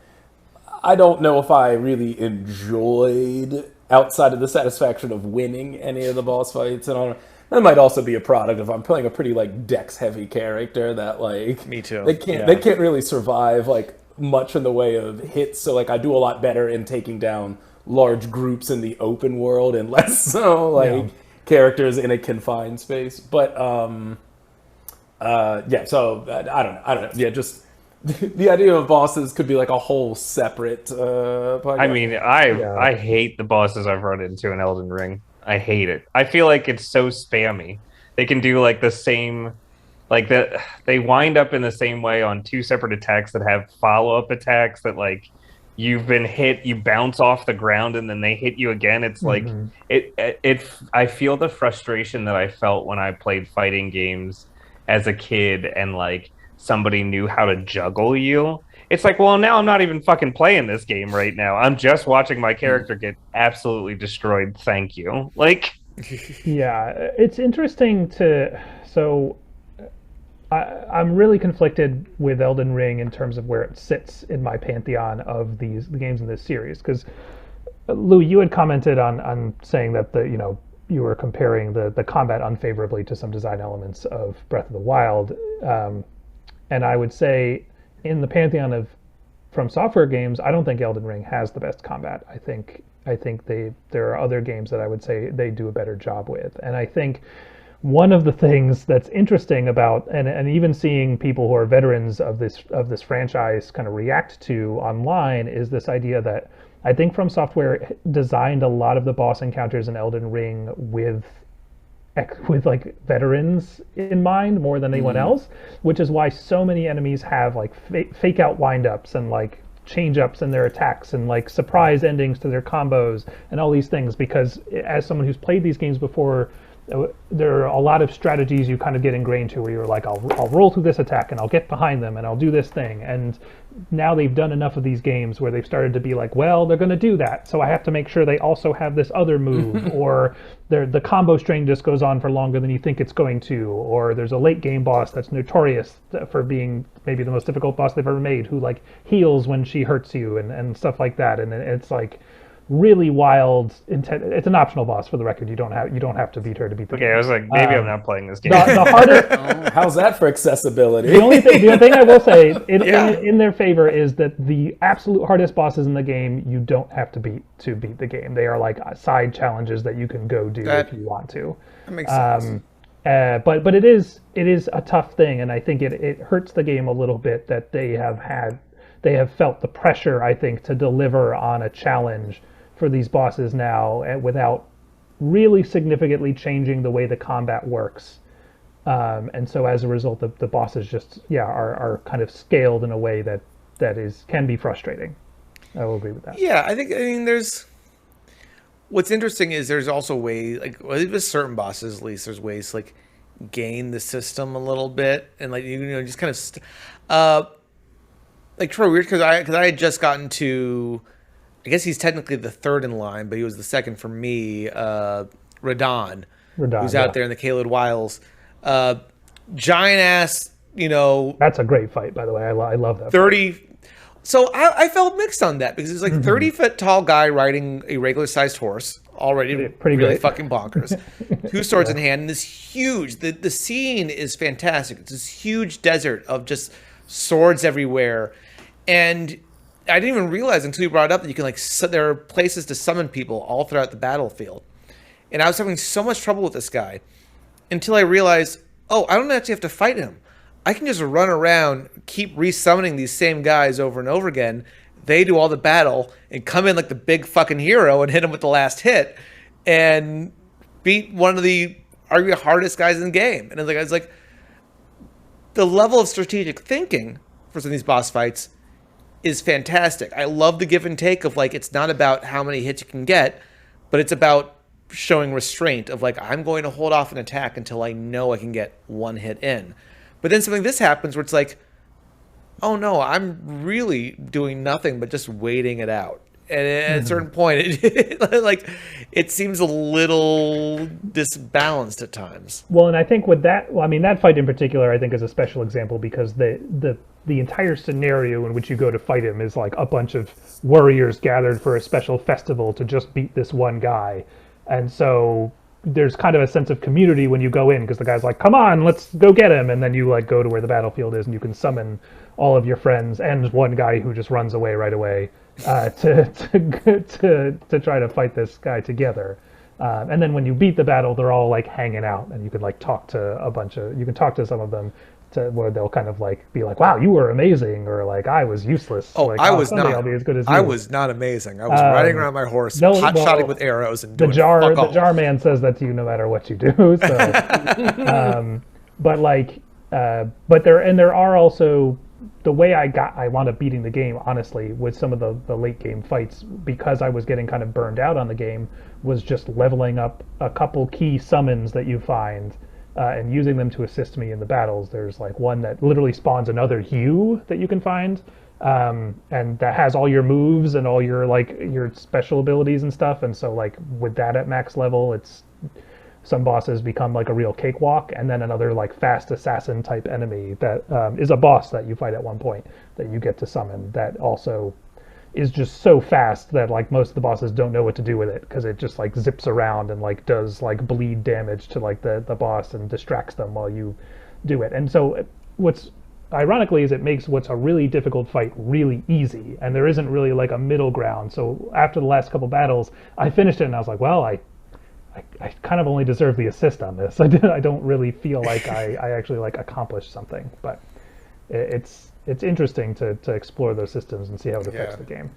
I don't know if I really enjoyed, outside of the satisfaction of winning, any of the boss fights, and all. That might also be a product if I'm playing a pretty like dex heavy character that like me too. They can't really survive like much in the way of hits. So like I do a lot better in taking down large groups in the open world and less so like characters in a confined space. But so I don't know. Yeah, just the idea of bosses could be like a whole separate podcast. I mean, I hate the bosses I've run into in Elden Ring. I hate it. I feel like it's so spammy. They can do like the same, like that. They wind up in the same way on two separate attacks that have follow-up attacks that like you've been hit, you bounce off the ground, and then they hit you again. It's like it. I feel the frustration that I felt when I played fighting games as a kid, and like somebody knew how to juggle you. It's like, well, now I'm not even fucking playing this game right now. I'm just watching my character get absolutely destroyed. Thank you. Like, yeah, it's interesting to. So, I'm really conflicted with Elden Ring in terms of where it sits in my pantheon of the games in this series. Because, Lou, you had commented on saying that you were comparing the combat unfavorably to some design elements of Breath of the Wild, and I would say, in the pantheon of From Software games, I don't think Elden Ring has the best combat. I think there are other games that I would say they do a better job with. And I think one of the things that's interesting about, and even seeing people who are veterans of this franchise kind of react to online, is this idea that I think From Software designed a lot of the boss encounters in Elden Ring with like veterans in mind more than anyone else, which is why so many enemies have like fake out windups and like change ups in their attacks and like surprise endings to their combos and all these things, because as someone who's played these games before, there are a lot of strategies you kind of get ingrained to where you're like, I'll roll through this attack and I'll get behind them and I'll do this thing. And now they've done enough of these games where they've started to be like, well, they're going to do that, so I have to make sure they also have this other move, or the combo string just goes on for longer than you think it's going to, or there's a late game boss that's notorious for being maybe the most difficult boss they've ever made, who like heals when she hurts you and stuff like that. And it's like, really wild. It's an optional boss, for the record. You don't have to beat her to beat the Okay, game. I was like, maybe I'm not playing this game. The hardest. How's that for accessibility? The only thing I will say in their favor is that the absolute hardest bosses in the game you don't have to beat the game. They are like side challenges that you can go do if you want to. That makes sense. But it is a tough thing, and I think it hurts the game a little bit that they have felt the pressure, I think, to deliver on a challenge for these bosses now without really significantly changing the way the combat works. And so as a result, the bosses just are kind of scaled in a way that can be frustrating. I will agree with that. Yeah, I mean there's what's interesting is there's also ways, like with certain bosses at least, there's ways to like gain the system a little bit and like just kind of like Troy, weird because I had just gotten to, I guess he's technically the third in line, but he was the second for me. Radon, who's out there in the Caelid Wilds, giant ass. That's a great fight, by the way. I love that. 30. Fight. So I felt mixed on that because he's like 30-foot tall guy riding a regular sized horse, already pretty really great. fucking bonkers. 2 swords in hand, and this huge. The scene is fantastic. It's this huge desert of just swords everywhere, and I didn't even realize until you brought it up that you can there are places to summon people all throughout the battlefield. And I was having so much trouble with this guy until I realized, I don't actually have to fight him. I can just run around, keep resummoning these same guys over and over again. They do all the battle and come in like the big fucking hero and hit him with the last hit and beat one of the arguably hardest guys in the game. And it's like the level of strategic thinking for some of these boss fights is fantastic. I love the give and take of it's not about how many hits you can get, but it's about showing restraint of I'm going to hold off an attack until I know I can get one hit in. But then something this happens where it's like, oh no, I'm really doing nothing but just waiting it out. And at a certain point, it seems a little disbalanced at times. Well, and I think with that, that fight in particular, I think is a special example because the entire scenario in which you go to fight him is like a bunch of warriors gathered for a special festival to just beat this one guy. And so there's kind of a sense of community when you go in because the guy's like, come on, let's go get him. And then you go to where the battlefield is and you can summon all of your friends and one guy who just runs away right away to try to fight this guy together. And then when you beat the battle, they're all hanging out and you can talk to some of them where they'll kind of be like, wow, you were amazing, or I was useless. I was not. I'll be as good as you. I was not amazing. I was riding around my horse, shotting with arrows, and doing the jar man says that to you no matter what you do. So, but there are also the way I wound up beating the game, honestly, with some of the late game fights, because I was getting kind of burned out on the game, was just leveling up a couple key summons that you find. And using them to assist me in the battles. There's one that literally spawns another hue that you can find, and that has all your moves and all your your special abilities and stuff. And so with that at max level, some bosses become a real cakewalk. And then another fast assassin type enemy that is a boss that you fight at one point that you get to summon that also is just so fast that most of the bosses don't know what to do with it because it just zips around and does bleed damage to the boss and distracts them while you do it. And so what's ironically is it makes what's a really difficult fight really easy, and there isn't really a middle ground. So after the last couple battles, I finished it and I was like, well, I kind of only deserve the assist on this. I don't really feel like I actually accomplished something, but it's interesting to explore those systems and see how it affects the game.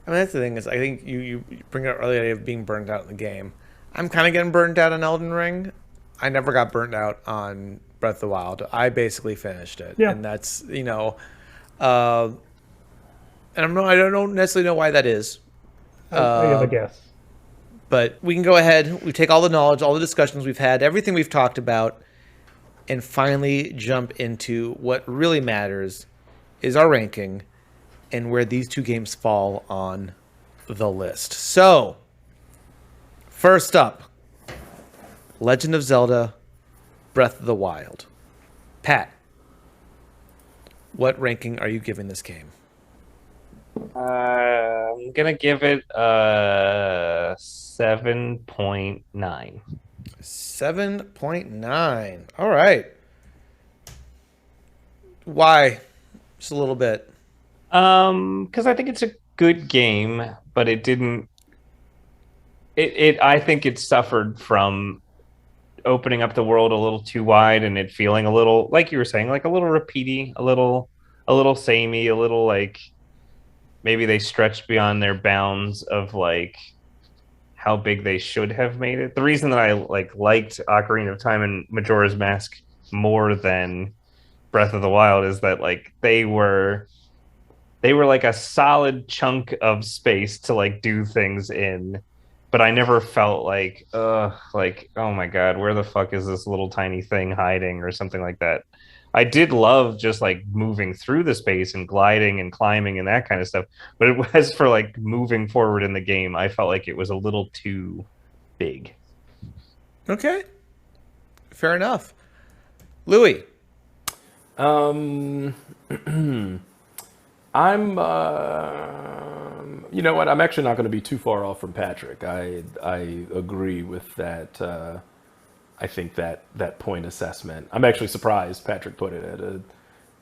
I mean, that's the thing is, I think you bring up earlier of being burned out in the game. I'm kind of getting burned out on Elden Ring. I never got burned out on Breath of the Wild. I basically finished it, and that's and I don't necessarily know why that is. I have a guess. But we can go ahead. We take all the knowledge, all the discussions we've had, everything we've talked about, and finally jump into what really matters. Is our ranking and where these two games fall on the list. So, first up, Legend of Zelda Breath of the Wild. Pat, what ranking are you giving this game? I'm gonna give it 7.9. 7.9. All right. Why? Just a little bit. Because I think it's a good game, but it didn't. I think it suffered from opening up the world a little too wide and it feeling a little, like you were saying, like a little repeaty, a little samey, a little like maybe they stretched beyond their bounds of like how big they should have made it. The reason that I liked Ocarina of Time and Majora's Mask more than Breath of the Wild is that like they were like a solid chunk of space to like do things in, but I never felt like oh my god, where the fuck is this little tiny thing hiding or something like that. I did love just like moving through the space and gliding and climbing and that kind of stuff, but it was for like moving forward in the game, I felt like it was a little too big. Okay. Fair enough. Louis. I'm you know what? I'm actually not going to be too far off from Patrick. I agree with that. I think that point assessment. I'm actually surprised Patrick put it at a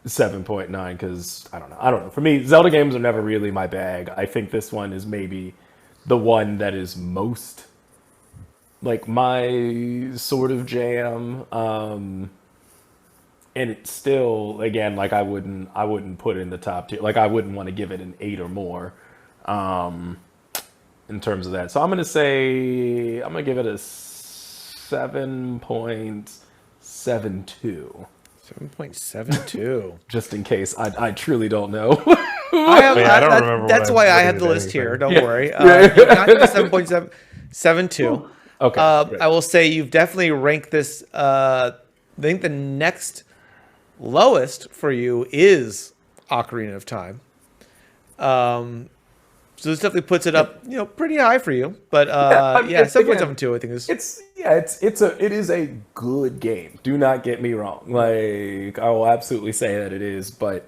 7.9 because I don't know. For me, Zelda games are never really my bag. I think this one is maybe the one that is most like my sort of jam. And it's still, again, like I wouldn't put it in the top tier. Like I wouldn't want to give it an 8 or more in terms of that. So I'm gonna give it a 7.72. 7.72. Just in case I truly don't know. I don't remember That's what why I I had put the it list anything. here. Don't worry. Not 7.72. Okay. Great. I will say you've definitely ranked this. I think the next lowest for you is Ocarina of Time. So this definitely puts it up, pretty high for you. But Yeah, 7.72 I think is. It is a good game. Do not get me wrong. Like I will absolutely say that it is, but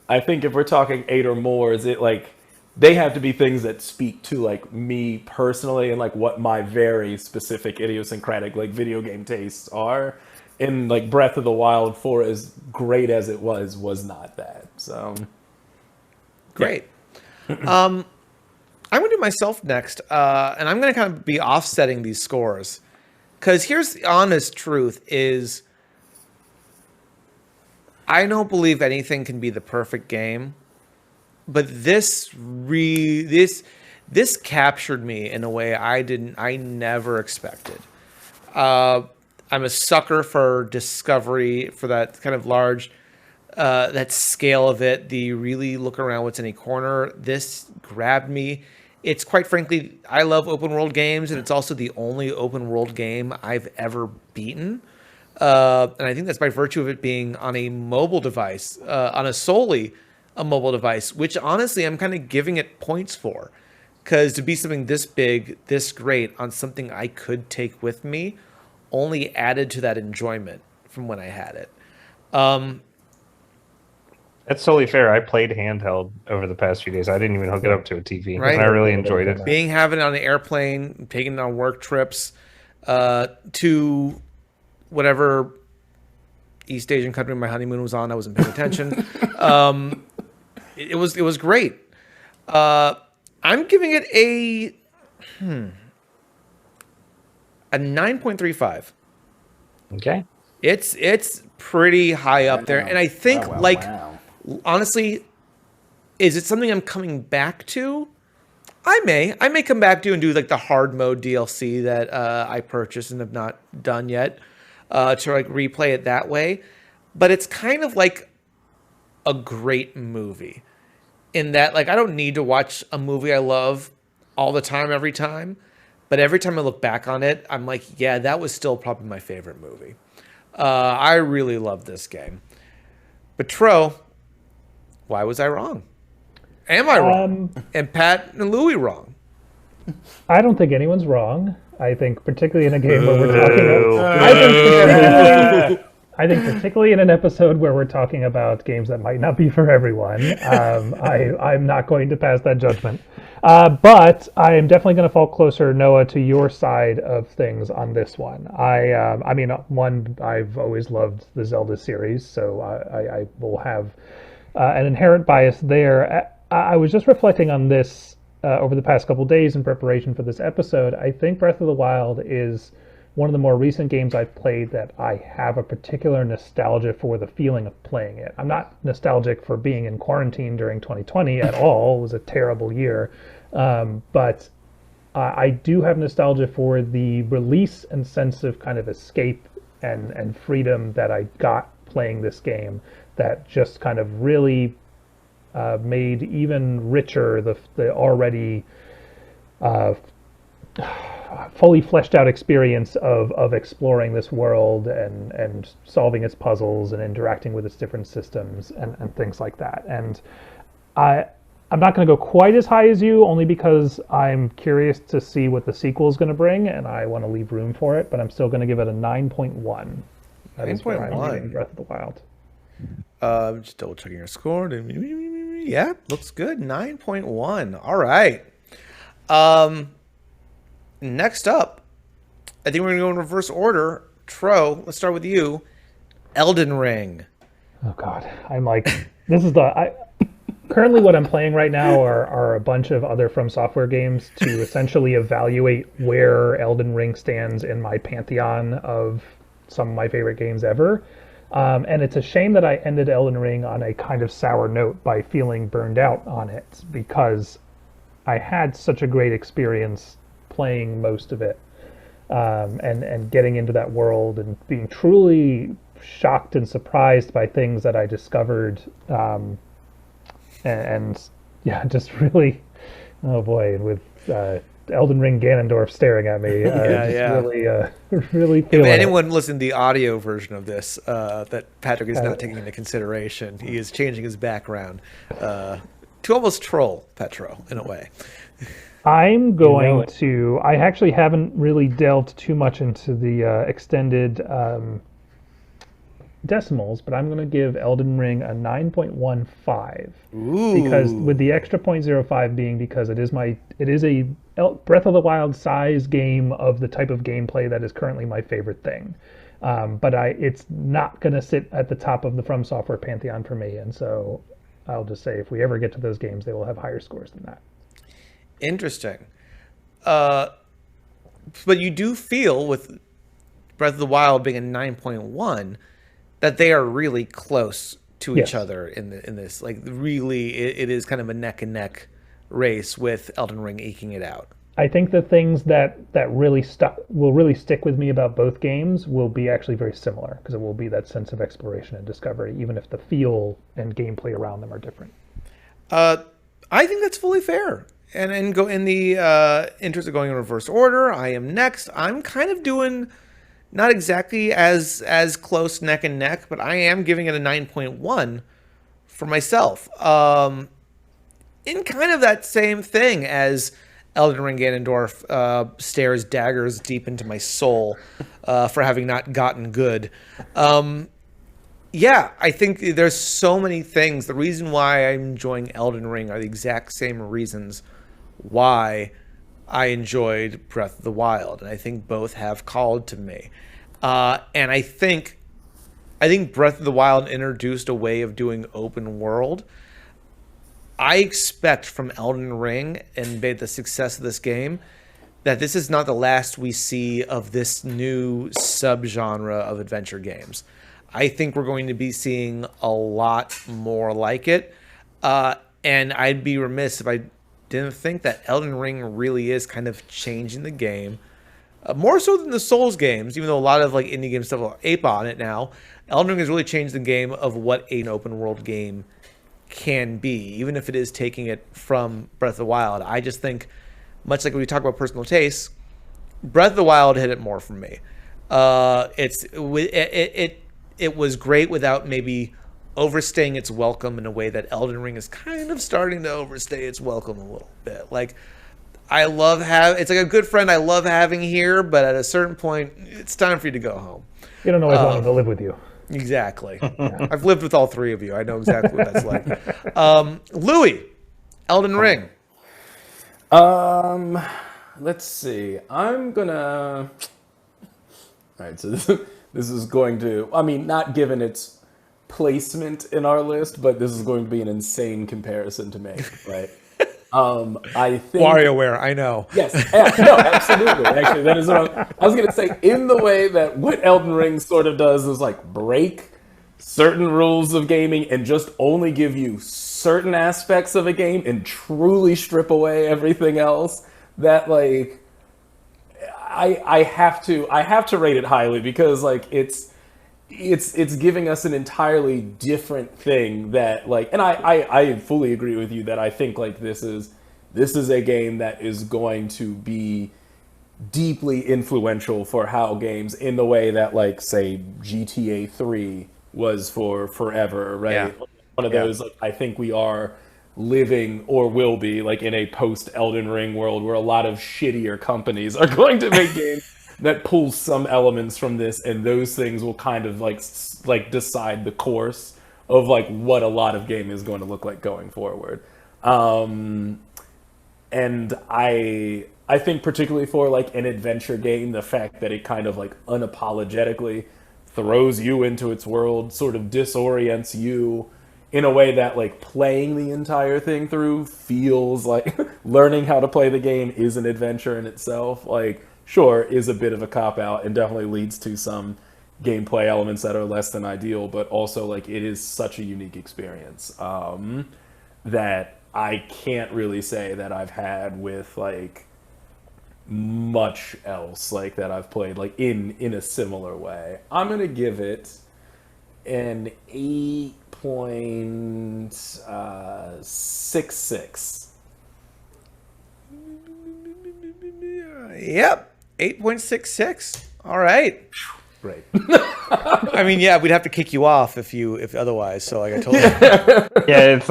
I think if we're talking 8 or more, is it like they have to be things that speak to like me personally and like what my very specific idiosyncratic like video game tastes are. And like Breath of the Wild, for as great as it was not that. So Great. I'm going to do myself next, and I'm going to kind of be offsetting these scores. Because here's the honest truth is I don't believe anything can be the perfect game, but this captured me in a way I never expected. I'm a sucker for discovery, for that kind of large, that scale of it, the really look around what's in a corner. This grabbed me. It's quite frankly, I love open world games, and it's also the only open world game I've ever beaten. And I think that's by virtue of it being on a mobile device, on solely a mobile device, which honestly I'm kind of giving it points for. Because to be something this big, this great on something I could take with me only added to that enjoyment from when I had it. That's totally fair. I played handheld over the past few days. I didn't even hook it up to a TV. Right. And I really enjoyed it. Having it on an airplane, taking it on work trips, to whatever East Asian country my honeymoon was on, I wasn't paying attention. It was great. I'm giving it a 9.35. Okay. It's pretty high up there, and I think honestly, is it something I'm coming back to? I may come back to and do like the hard mode DLC that I purchased and have not done yet, to like replay it that way. But it's kind of like a great movie in that like I don't need to watch a movie I love all the time every time, but every time I look back on it, I'm like, yeah, that was still probably my favorite movie. I really love this game. But Tro, why was I wrong? Am I wrong? And Pat and Louie wrong? I don't think anyone's wrong. I think particularly in a game where we're talking about, I think particularly in an episode where we're talking about games that might not be for everyone, I'm not going to pass that judgment. But I am definitely going to fall closer, Noah, to your side of things on this one. I mean, one, I've always loved the Zelda series, so I will have an inherent bias there. I was just reflecting on this over the past couple days in preparation for this episode. I think Breath of the Wild is one of the more recent games I've played that I have a particular nostalgia for the feeling of playing it. I'm not nostalgic for being in quarantine during 2020 at all. It was a terrible year. But I do have nostalgia for the release and sense of kind of escape and freedom that I got playing this game that just kind of really made even richer the already fully fleshed out experience of exploring this world and solving its puzzles and interacting with its different systems and things like that. And I'm not going to go quite as high as you, only because I'm curious to see what the sequel is going to bring, and I want to leave room for it, but I'm still going to give it a 9.1. 9.1. Breath of the Wild. Just double checking your score. Yeah, looks good. 9.1. All right. Next up, I think we're going to go in reverse order. Tro, let's start with you. Elden Ring. Oh, God. I'm like, this is currently what I'm playing right now are a bunch of other From Software games to essentially evaluate where Elden Ring stands in my pantheon of some of my favorite games ever. And it's a shame that I ended Elden Ring on a kind of sour note by feeling burned out on it, because I had such a great experience playing most of it, and getting into that world and being truly shocked and surprised by things that I discovered, and yeah, just really, oh boy, with Elden Ring Ganondorf staring at me, really feeling if anyone listened to the audio version of this, that Patrick is not taking into consideration, he is changing his background to almost troll Petro in a way. I'm going to. I actually haven't really delved too much into the extended decimals, but I'm going to give Elden Ring a 9.15. Ooh. Because with the extra 0.05 being because it is a Breath of the Wild size game of the type of gameplay that is currently my favorite thing. But it's not going to sit at the top of the From Software pantheon for me, and so I'll just say if we ever get to those games, they will have higher scores than that. Interesting. But you do feel with Breath of the Wild being a 9.1 that they are really close to each other in this. Like, really, it is kind of a neck and neck race with Elden Ring eking it out. I think the things that will really stick with me about both games will be actually very similar, because it will be that sense of exploration and discovery, even if the feel and gameplay around them are different. I think that's fully fair. And go in the interest of going in reverse order, I am next. I'm kind of doing not exactly as close neck and neck, but I am giving it a 9.1 for myself. In kind of that same thing as Elden Ring Ganondorf stares daggers deep into my soul for having not gotten good. Yeah, I think there's so many things. The reason why I'm enjoying Elden Ring are the exact same reasons why I enjoyed Breath of the Wild, and I think both have called to me. And I think Breath of the Wild introduced a way of doing open world. I expect from Elden Ring and the success of this game that this is not the last we see of this new subgenre of adventure games. I think we're going to be seeing a lot more like it. And I'd be remiss if I didn't think that Elden Ring really is kind of changing the game. More so than the Souls games, even though a lot of like indie game stuff will ape on it now. Elden Ring has really changed the game of what an open world game can be, even if it is taking it from Breath of the Wild. I just think, much like when we talk about personal tastes, Breath of the Wild hit it more for me. It was great without maybe overstaying its welcome in a way that Elden Ring is kind of starting to overstay its welcome a little bit. Like, I love it's like a good friend I love having here, but at a certain point, it's time for you to go home. You don't always want them to live with you. Exactly. I've lived with all three of you. I know exactly what that's like. Louis, Elden Ring. Let's see. I'm gonna. All right, so this is going to. I mean, not given its placement in our list, but this is going to be an insane comparison to make, right? I think WarioWare, I know. Yes, yeah, no, absolutely. Actually, that is what I was going to say. In the way that what Elden Ring sort of does is like break certain rules of gaming and just only give you certain aspects of a game and truly strip away everything else. That like, I have to rate it highly because like it's giving us an entirely different thing that like, and I fully agree with you that I think like this is a game that is going to be deeply influential for how games in the way that like say GTA 3 was for forever, right? Yeah. One of those like I think we are living or will be like in a post Elden Ring world where a lot of shittier companies are going to make games that pulls some elements from this, and those things will kind of like decide the course of like what a lot of game is going to look like going forward. And I think particularly for like an adventure game, the fact that it kind of like unapologetically throws you into its world, sort of disorients you in a way that like playing the entire thing through feels like learning how to play the game is an adventure in itself. Like, sure, is a bit of a cop-out and definitely leads to some gameplay elements that are less than ideal, but also like it is such a unique experience that I can't really say that I've had with like much else like that I've played like in a similar way. I'm gonna give it an 8.66. Yep, 8.66. All right. Great. I mean, yeah, we'd have to kick you off if otherwise. So like I told you. Yeah, it's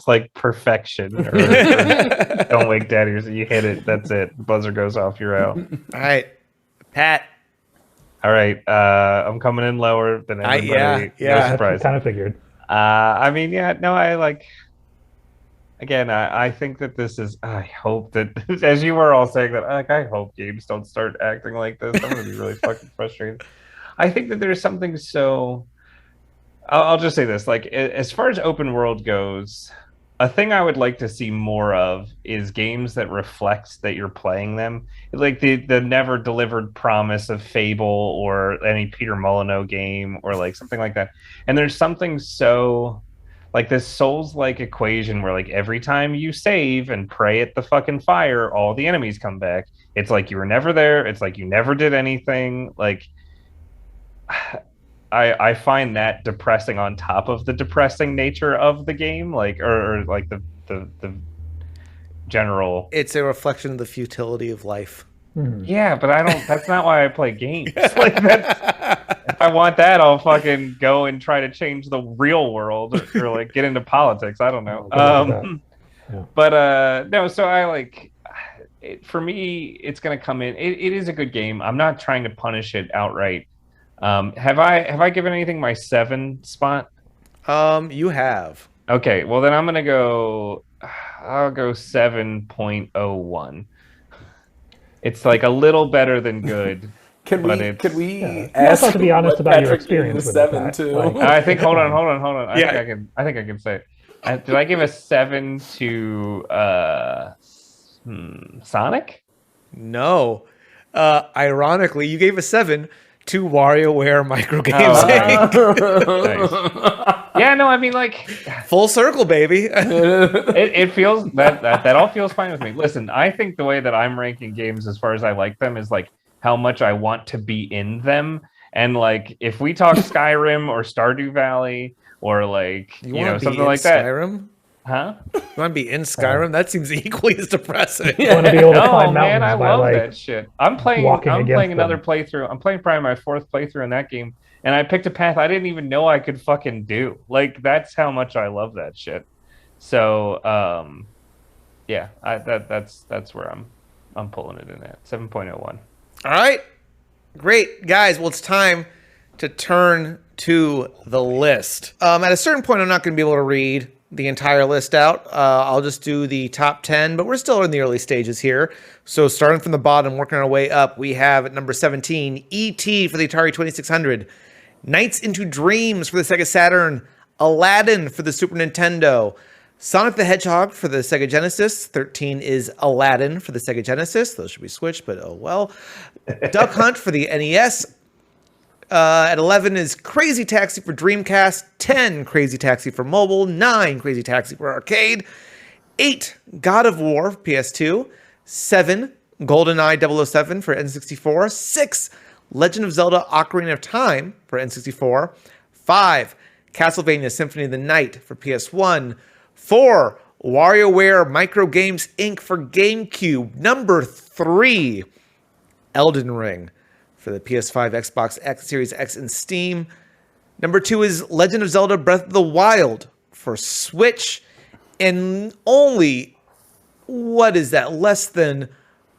like perfection. Or don't wake daddy. You hit it. That's it. The buzzer goes off. You're out. All right, Pat. All right. I'm coming in lower than everybody. yeah. No surprise. Kind of figured. I mean, yeah. No, I like. Again, I think that this is. I hope that, as you were all saying that, like, I hope games don't start acting like this. I'm gonna be really fucking frustrated. I think that there's something so. I'll just say this: like, as far as open world goes, a thing I would like to see more of is games that reflects that you're playing them, like the never delivered promise of Fable or any Peter Molyneux game or like something like that. And there's something so. Like this Souls-like equation where like every time you save and pray at the fucking fire, all the enemies come back. It's like you were never there. It's like you never did anything. Like I find that depressing on top of the depressing nature of the game, like or like the general. It's a reflection of the futility of life. Yeah, but I don't. That's not why I play games. Like if I want that, I'll fucking go and try to change the real world or like get into politics. I don't know. But no. So I like. For me, it's gonna come in. It is a good game. I'm not trying to punish it outright. Have I given anything my 7 spot? You have. Okay. Well, then I'm gonna go. I'll go 7.01. It's like a little better than good. Can we ask to be honest about your experience with 7 that? too? Like, I think hold on. I think I can say it. Did I give a 7 to Sonic? No. Ironically, you gave a 7 to WarioWare Microgames Inc. Nice. Yeah, no, I mean like full circle, baby. it feels that all feels fine with me. Listen, I think the way that I'm ranking games as far as I like them is like how much I want to be in them. And like if we talk Skyrim or Stardew Valley or like you know something like Skyrim? Huh? You want to be in Skyrim? That seems equally as depressing. You want to be able to climb mountains man, I by love like that shit. I'm playing another playthrough. I'm playing probably my 4th playthrough in that game, and I picked a path I didn't even know I could fucking do. Like that's how much I love that shit. So, yeah, that's where I'm pulling it in at 7.01. All right, great guys. Well, it's time to turn to the list. At a certain point, I'm not going to be able to read the entire list out. I'll just do the top 10, but we're still in the early stages here. So starting from the bottom, working our way up, we have at number 17, E.T. for the Atari 2600, Nights into Dreams for the Sega Saturn, Aladdin for the Super Nintendo, Sonic the Hedgehog for the Sega Genesis. 13 is Aladdin for the Sega Genesis. Those should be switched, but oh well. Duck Hunt for the NES. At 11 is Crazy Taxi for Dreamcast. 10, Crazy Taxi for mobile. 9, Crazy Taxi for arcade. 8, God of War for PS2. 7, GoldenEye 007 for N64. 6, Legend of Zelda Ocarina of Time for N64. 5, Castlevania Symphony of the Night for PS1. 4, WarioWare Micro Games Inc. for GameCube. Number 3, Elden Ring for the PS5, Xbox X, Series X, and Steam. Number 2 is Legend of Zelda Breath of the Wild for Switch. And only, what is that, less than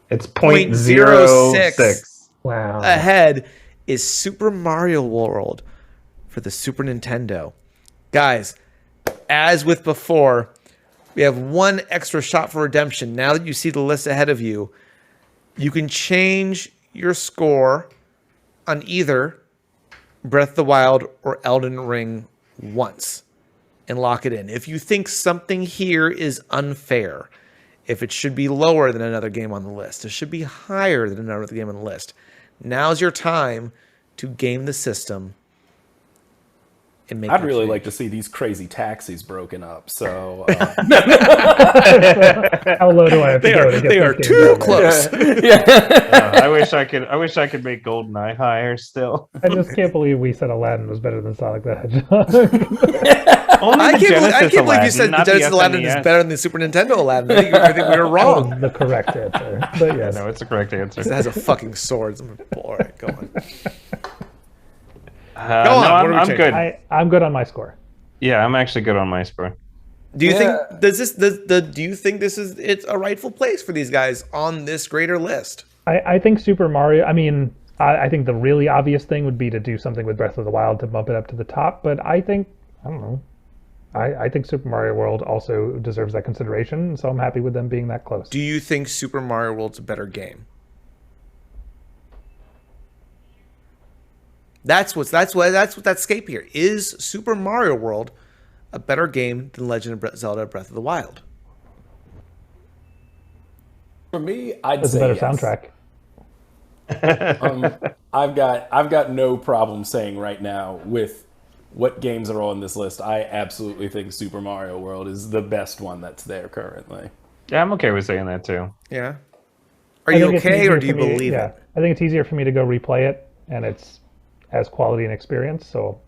It's 0.06. Wow. ahead is Super Mario World for the Super Nintendo. Guys, as with before, we have one extra shot for redemption. Now that you see the list ahead of you, you can change your score on either Breath of the Wild or Elden Ring once and lock it in. If you think something here is unfair, if it should be lower than another game on the list, it should be higher than another game on the list, now's your time to game the system and make I'd really like to see these crazy taxis broken up. So How low do I have to go to get they are this game too done? close. I wish I could make GoldenEye higher still. I just can't believe we said Aladdin was better than Sonic the Hedgehog. Only I the can't believe you said the not Genesis Aladdin is better than the Super Nintendo Aladdin. I think we were That wrong. was the correct answer. But yes. No, it's the correct answer. It has a fucking sword. All right, go on. Go on, No, what are we I'm changing? good. I'm good on my score. Yeah, I'm actually good on my score. Do you think do you think this is it's a rightful place for these guys on this greater list? I think Super Mario, I think the really obvious thing would be to do something with Breath of the Wild to bump it up to the top, but I don't know. I think Super Mario World also deserves that consideration, so I'm happy with them being that close. Do you think Super Mario World's a better game? That's that scape here. Is Super Mario World a better game than Legend of Zelda Breath of the Wild? for me, I'd It's a say better yes. soundtrack. I've got no problem saying right now with what games are on this list. I absolutely think Super Mario World is the best one that's there currently. Yeah, I'm okay with saying that too. Yeah. Are I you think it's okay, easier or do you for me- believe yeah, it? I think it's easier for me to go replay it, and it's as quality and experience, so...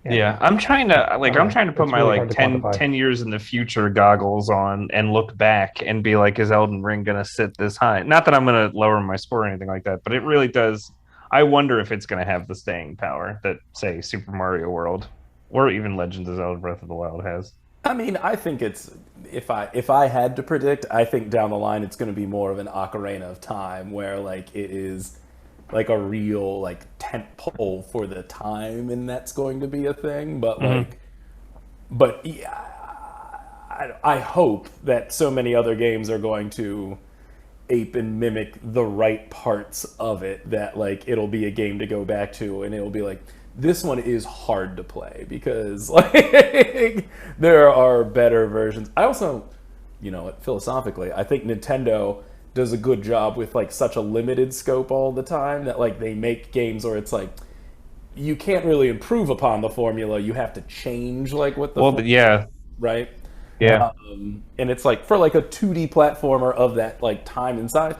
Yeah, I'm trying to put It's my really like hard to 10 quantify. years in the future goggles on and look back and be like, is Elden Ring gonna sit this high? Not that I'm gonna lower my score or anything like that, but it really does. I wonder if it's gonna have the staying power that, say, Super Mario World or even Legend of Zelda Breath of the Wild has. I mean, I think it's if I had to predict, I think down the line it's going to be more of an Ocarina of Time, where like it is like a real like tent pole for the time, and that's going to be a thing. But but yeah, I hope that so many other games are going to ape and mimic the right parts of it, that like it'll be a game to go back to, and it'll be like, this one is hard to play because like there are better versions. I also, philosophically, I think Nintendo does a good job with like such a limited scope all the time, that like they make games where it's like you can't really improve upon the formula. You have to change like what the Yeah, right? yeah. And it's like for like a 2D platformer of that like time and size,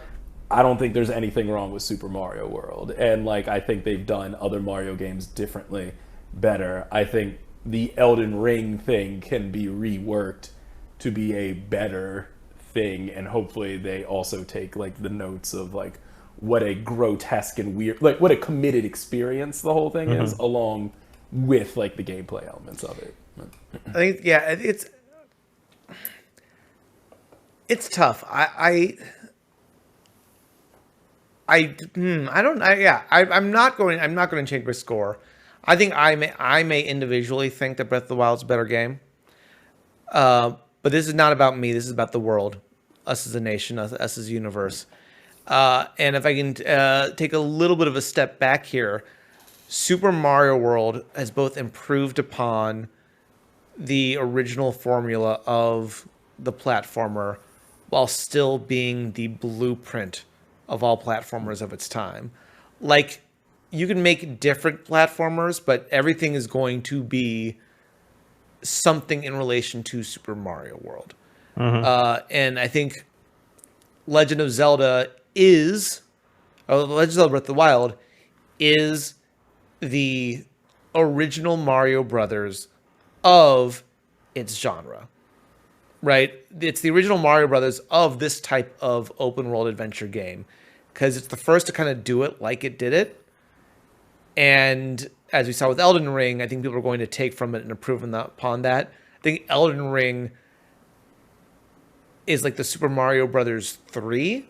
I don't think there's anything wrong with Super Mario World. And like I think they've done other Mario games differently, better. I think the Elden Ring thing can be reworked to be a better thing, and hopefully they also take like the notes of like what a grotesque and weird, like what a committed experience the whole thing is, along with like the gameplay elements of it. I think it's tough. I'm not going to change my score. I think I may individually think that Breath of the Wild is a better game. But this is not about me. This is about the world, us as a nation, us as a universe. And if I can take a little bit of a step back here, Super Mario World has both improved upon the original formula of the platformer while still being the blueprint of all platformers of its time. Like, you can make different platformers, but everything is going to be something in relation to Super Mario World. And I think Legend of Zelda Legend of Zelda Breath of the Wild is the original Mario Brothers of its genre, right? It's the original Mario Brothers of this type of open world adventure game because it's the first to kind of do it like it did it. And as we saw with Elden Ring, I think people are going to take from it and improve upon that. I think Elden Ring is like the Super Mario Brothers 3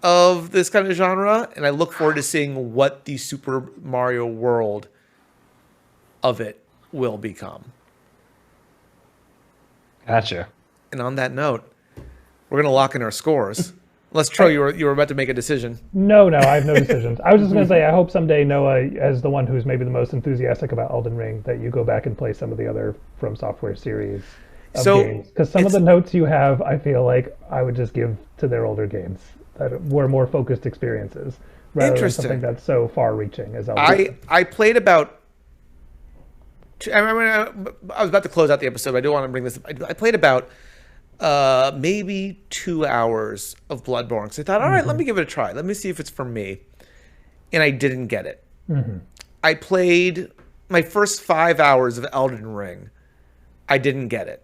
of this kind of genre, and I look forward to seeing what the Super Mario World of it will become. Gotcha. And on that note, we're going to lock in our scores. Unless, Tro, you were about to make a decision. No, I have no decisions. I was just going to say, I hope someday, Noah, as the one who's maybe the most enthusiastic about Elden Ring, that you go back and play some of the other From Software series of games. Because some of the notes you have, I feel like I would just give to their older games that were more focused experiences rather than something that's so far-reaching as Elden Ring. I played about... I was about to close out the episode, but I do want to bring this up. I played about... maybe 2 hours of Bloodborne. So I thought, all right, let me give it a try. Let me see if it's for me. And I didn't get it. I played my first 5 hours of Elden Ring. I didn't get it.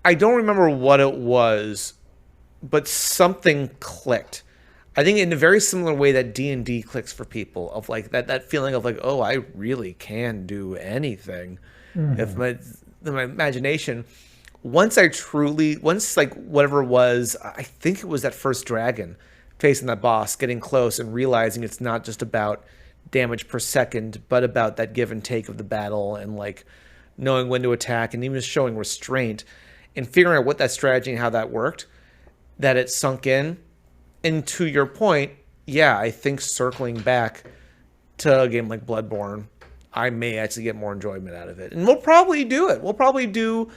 I don't remember what it was, but something clicked. I think in a very similar way that D&D clicks for people, of like that feeling of like, oh, I really can do anything. If my imagination... Once like whatever it was, I think it was that first dragon facing that boss, getting close and realizing it's not just about damage per second, but about that give and take of the battle and like knowing when to attack and even just showing restraint and figuring out what that strategy and how that worked, that it sunk in. And to your point, yeah, I think circling back to a game like Bloodborne, I may actually get more enjoyment out of it. And we'll probably do it. We'll probably do...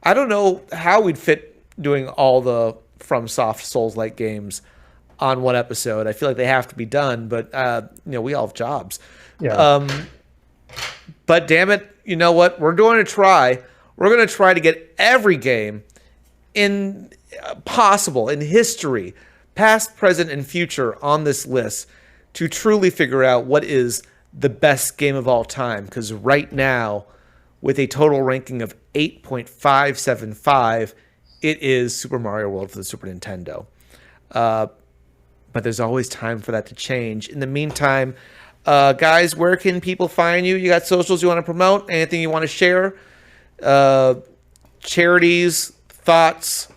I don't know how we'd fit doing all the From Soft Souls-like games on one episode. I feel like they have to be done, but we all have jobs. Yeah. But damn it, you know what? We're going to try. We're going to try to get every game possible in history, past, present, and future on this list to truly figure out what is the best game of all time. Because right now, with a total ranking of 8.575, it is Super Mario World for the Super Nintendo. But there's always time for that to change. In the meantime, guys, where can people find you? You got socials you want to promote? Anything you want to share? Charities, thoughts,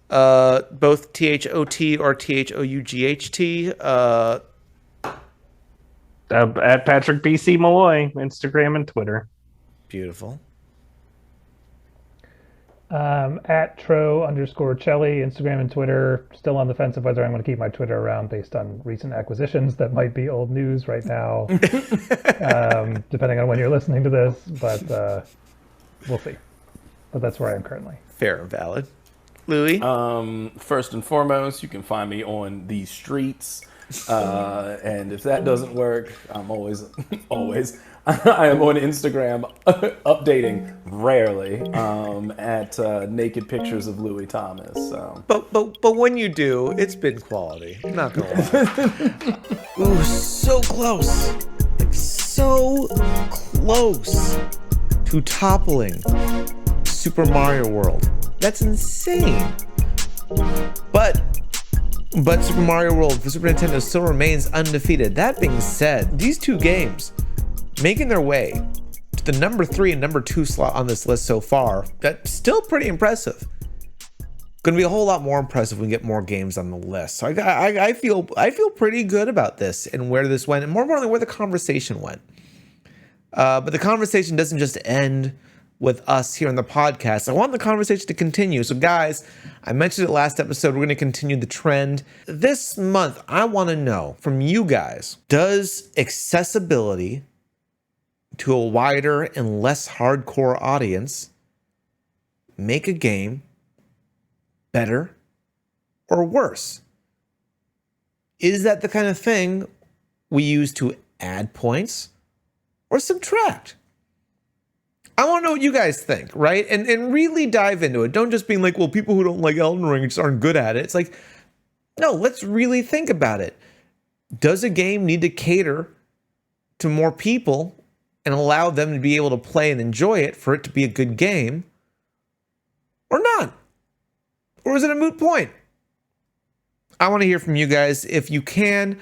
both THOT or THOUGHT. At Patrick BC Malloy, Instagram and Twitter. Beautiful. At Tro_Chelly, Instagram and Twitter. Still on the fence of whether I'm going to keep my Twitter around based on recent acquisitions that might be old news right now, depending on when you're listening to this. But we'll see. But that's where I am currently. Fair and valid. Louis? First and foremost, you can find me on the streets. And if that doesn't work, I'm always I am on Instagram updating rarely at naked pictures of Louis Thomas. So. But when you do, it's been quality. I'm not gonna lie. Ooh, so close. Like so close to toppling Super Mario World. That's insane. But Super Mario World for Super Nintendo still remains undefeated. That being said, these two games making their way to the number 3 and number 2 slot on this list so far, that's still pretty impressive. Going to be a whole lot more impressive when we get more games on the list. So I feel pretty good about this and where this went, and more importantly, where the conversation went. But the conversation doesn't just end with us here on the podcast. I want the conversation to continue. So guys, I mentioned it last episode, we're going to continue the trend. This month, I want to know from you guys, does accessibility to a wider and less hardcore audience make a game better or worse? Is that the kind of thing we use to add points or subtract? I want to know what you guys think, right? And really dive into it. Don't just be like, well, people who don't like Elden Ring just aren't good at it. It's like, no, let's really think about it. Does a game need to cater to more people and allow them to be able to play and enjoy it for it to be a good game, or not? Or is it a moot point? I want to hear from you guys. If you can,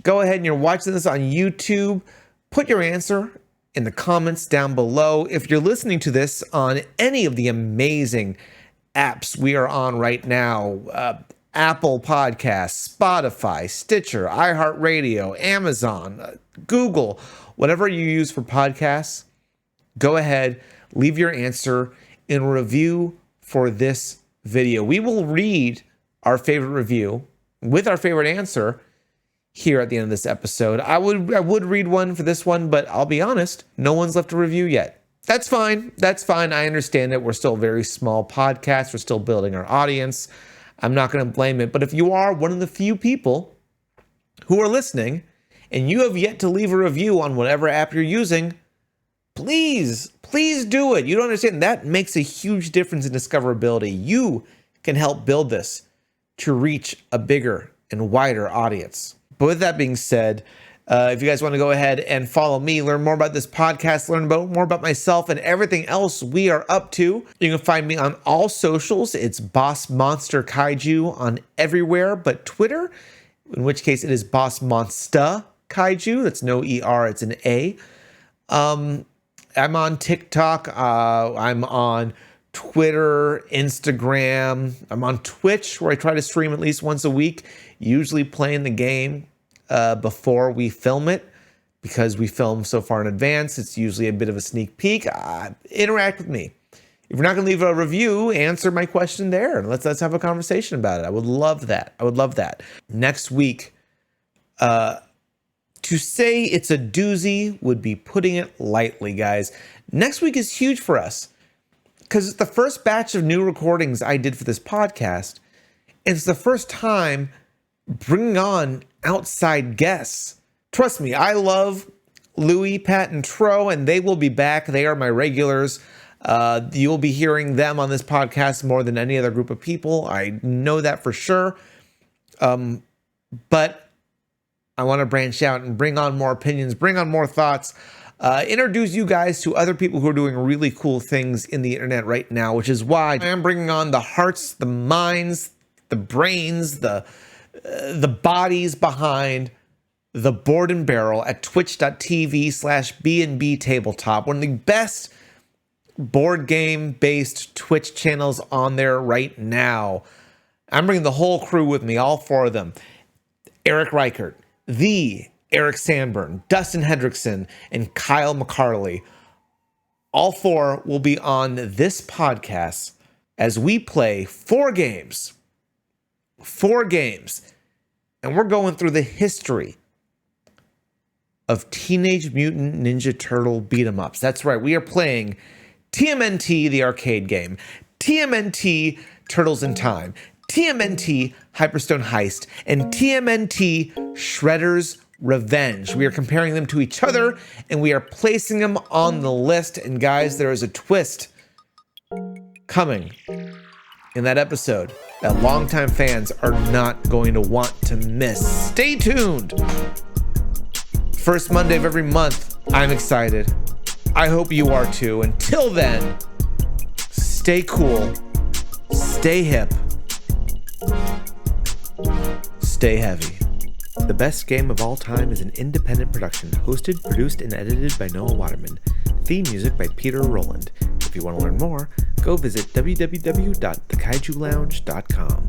go ahead and you're watching this on YouTube, put your answer in the comments down below. If you're listening to this on any of the amazing apps we are on right now, Apple Podcasts, Spotify, Stitcher, iHeartRadio, Amazon, Google, whatever you use for podcasts, go ahead, leave your answer in review for this video. We will read our favorite review with our favorite answer here at the end of this episode. I would read one for this one, but I'll be honest, no one's left a review yet. That's fine. That's fine. I understand that we're still a very small podcast. We're still building our audience. I'm not going to blame it. But if you are one of the few people who are listening and you have yet to leave a review on whatever app you're using, please do it. You don't understand. That makes a huge difference in discoverability. You can help build this to reach a bigger and wider audience. But with that being said, if you guys want to go ahead and follow me, learn more about this podcast, learn more about myself and everything else we are up to, you can find me on all socials. It's BossMonsterKaiju on everywhere but Twitter, in which case it is BossMonsterKaiju. That's no ER, it's an A. I'm on TikTok. I'm on Twitter, Instagram. I'm on Twitch, where I try to stream at least once a week, usually playing the game before we film it, because we film so far in advance. It's usually a bit of a sneak peek. Interact with me. If you're not going to leave a review, answer my question there, and let's have a conversation about it. I would love that. I would love that. Next week, to say it's a doozy would be putting it lightly, guys. Next week is huge for us, because it's the first batch of new recordings I did for this podcast. It's the first time bringing on outside guests. Trust me, I love Louis, Pat, and Tro, and they will be back. They are my regulars. You'll be hearing them on this podcast more than any other group of people. I know that for sure. But I want to branch out and bring on more opinions, bring on more thoughts, introduce you guys to other people who are doing really cool things in the internet right now, which is why I am bringing on the hearts, the minds, the brains, the bodies behind the Board and Barrel at twitch.tv/BNB Tabletop, one of the best board game based Twitch channels on there right now. I'm bringing the whole crew with me, all four of them. Eric Reichert, the Eric Sandburn, Dustin Hendrickson, and Kyle McCarley. All four will be on this podcast as we play 4 games. 4 games. And we're going through the history of Teenage Mutant Ninja Turtle beat-em-ups. That's right, we are playing TMNT, the arcade game, TMNT Turtles in Time, TMNT Hyperstone Heist, and TMNT Shredder's Revenge. We are comparing them to each other, and we are placing them on the list. And guys, there is a twist coming in that episode that longtime fans are not going to want to miss. Stay tuned. First Monday of every month. I'm excited. I hope you are too. Until then, stay cool, stay hip, stay heavy. The Best Game of All Time is an independent production, hosted, produced, and edited by Noah Waterman. Theme music by Peter Rowland. If you want to learn more, go visit www.thekaijulounge.com.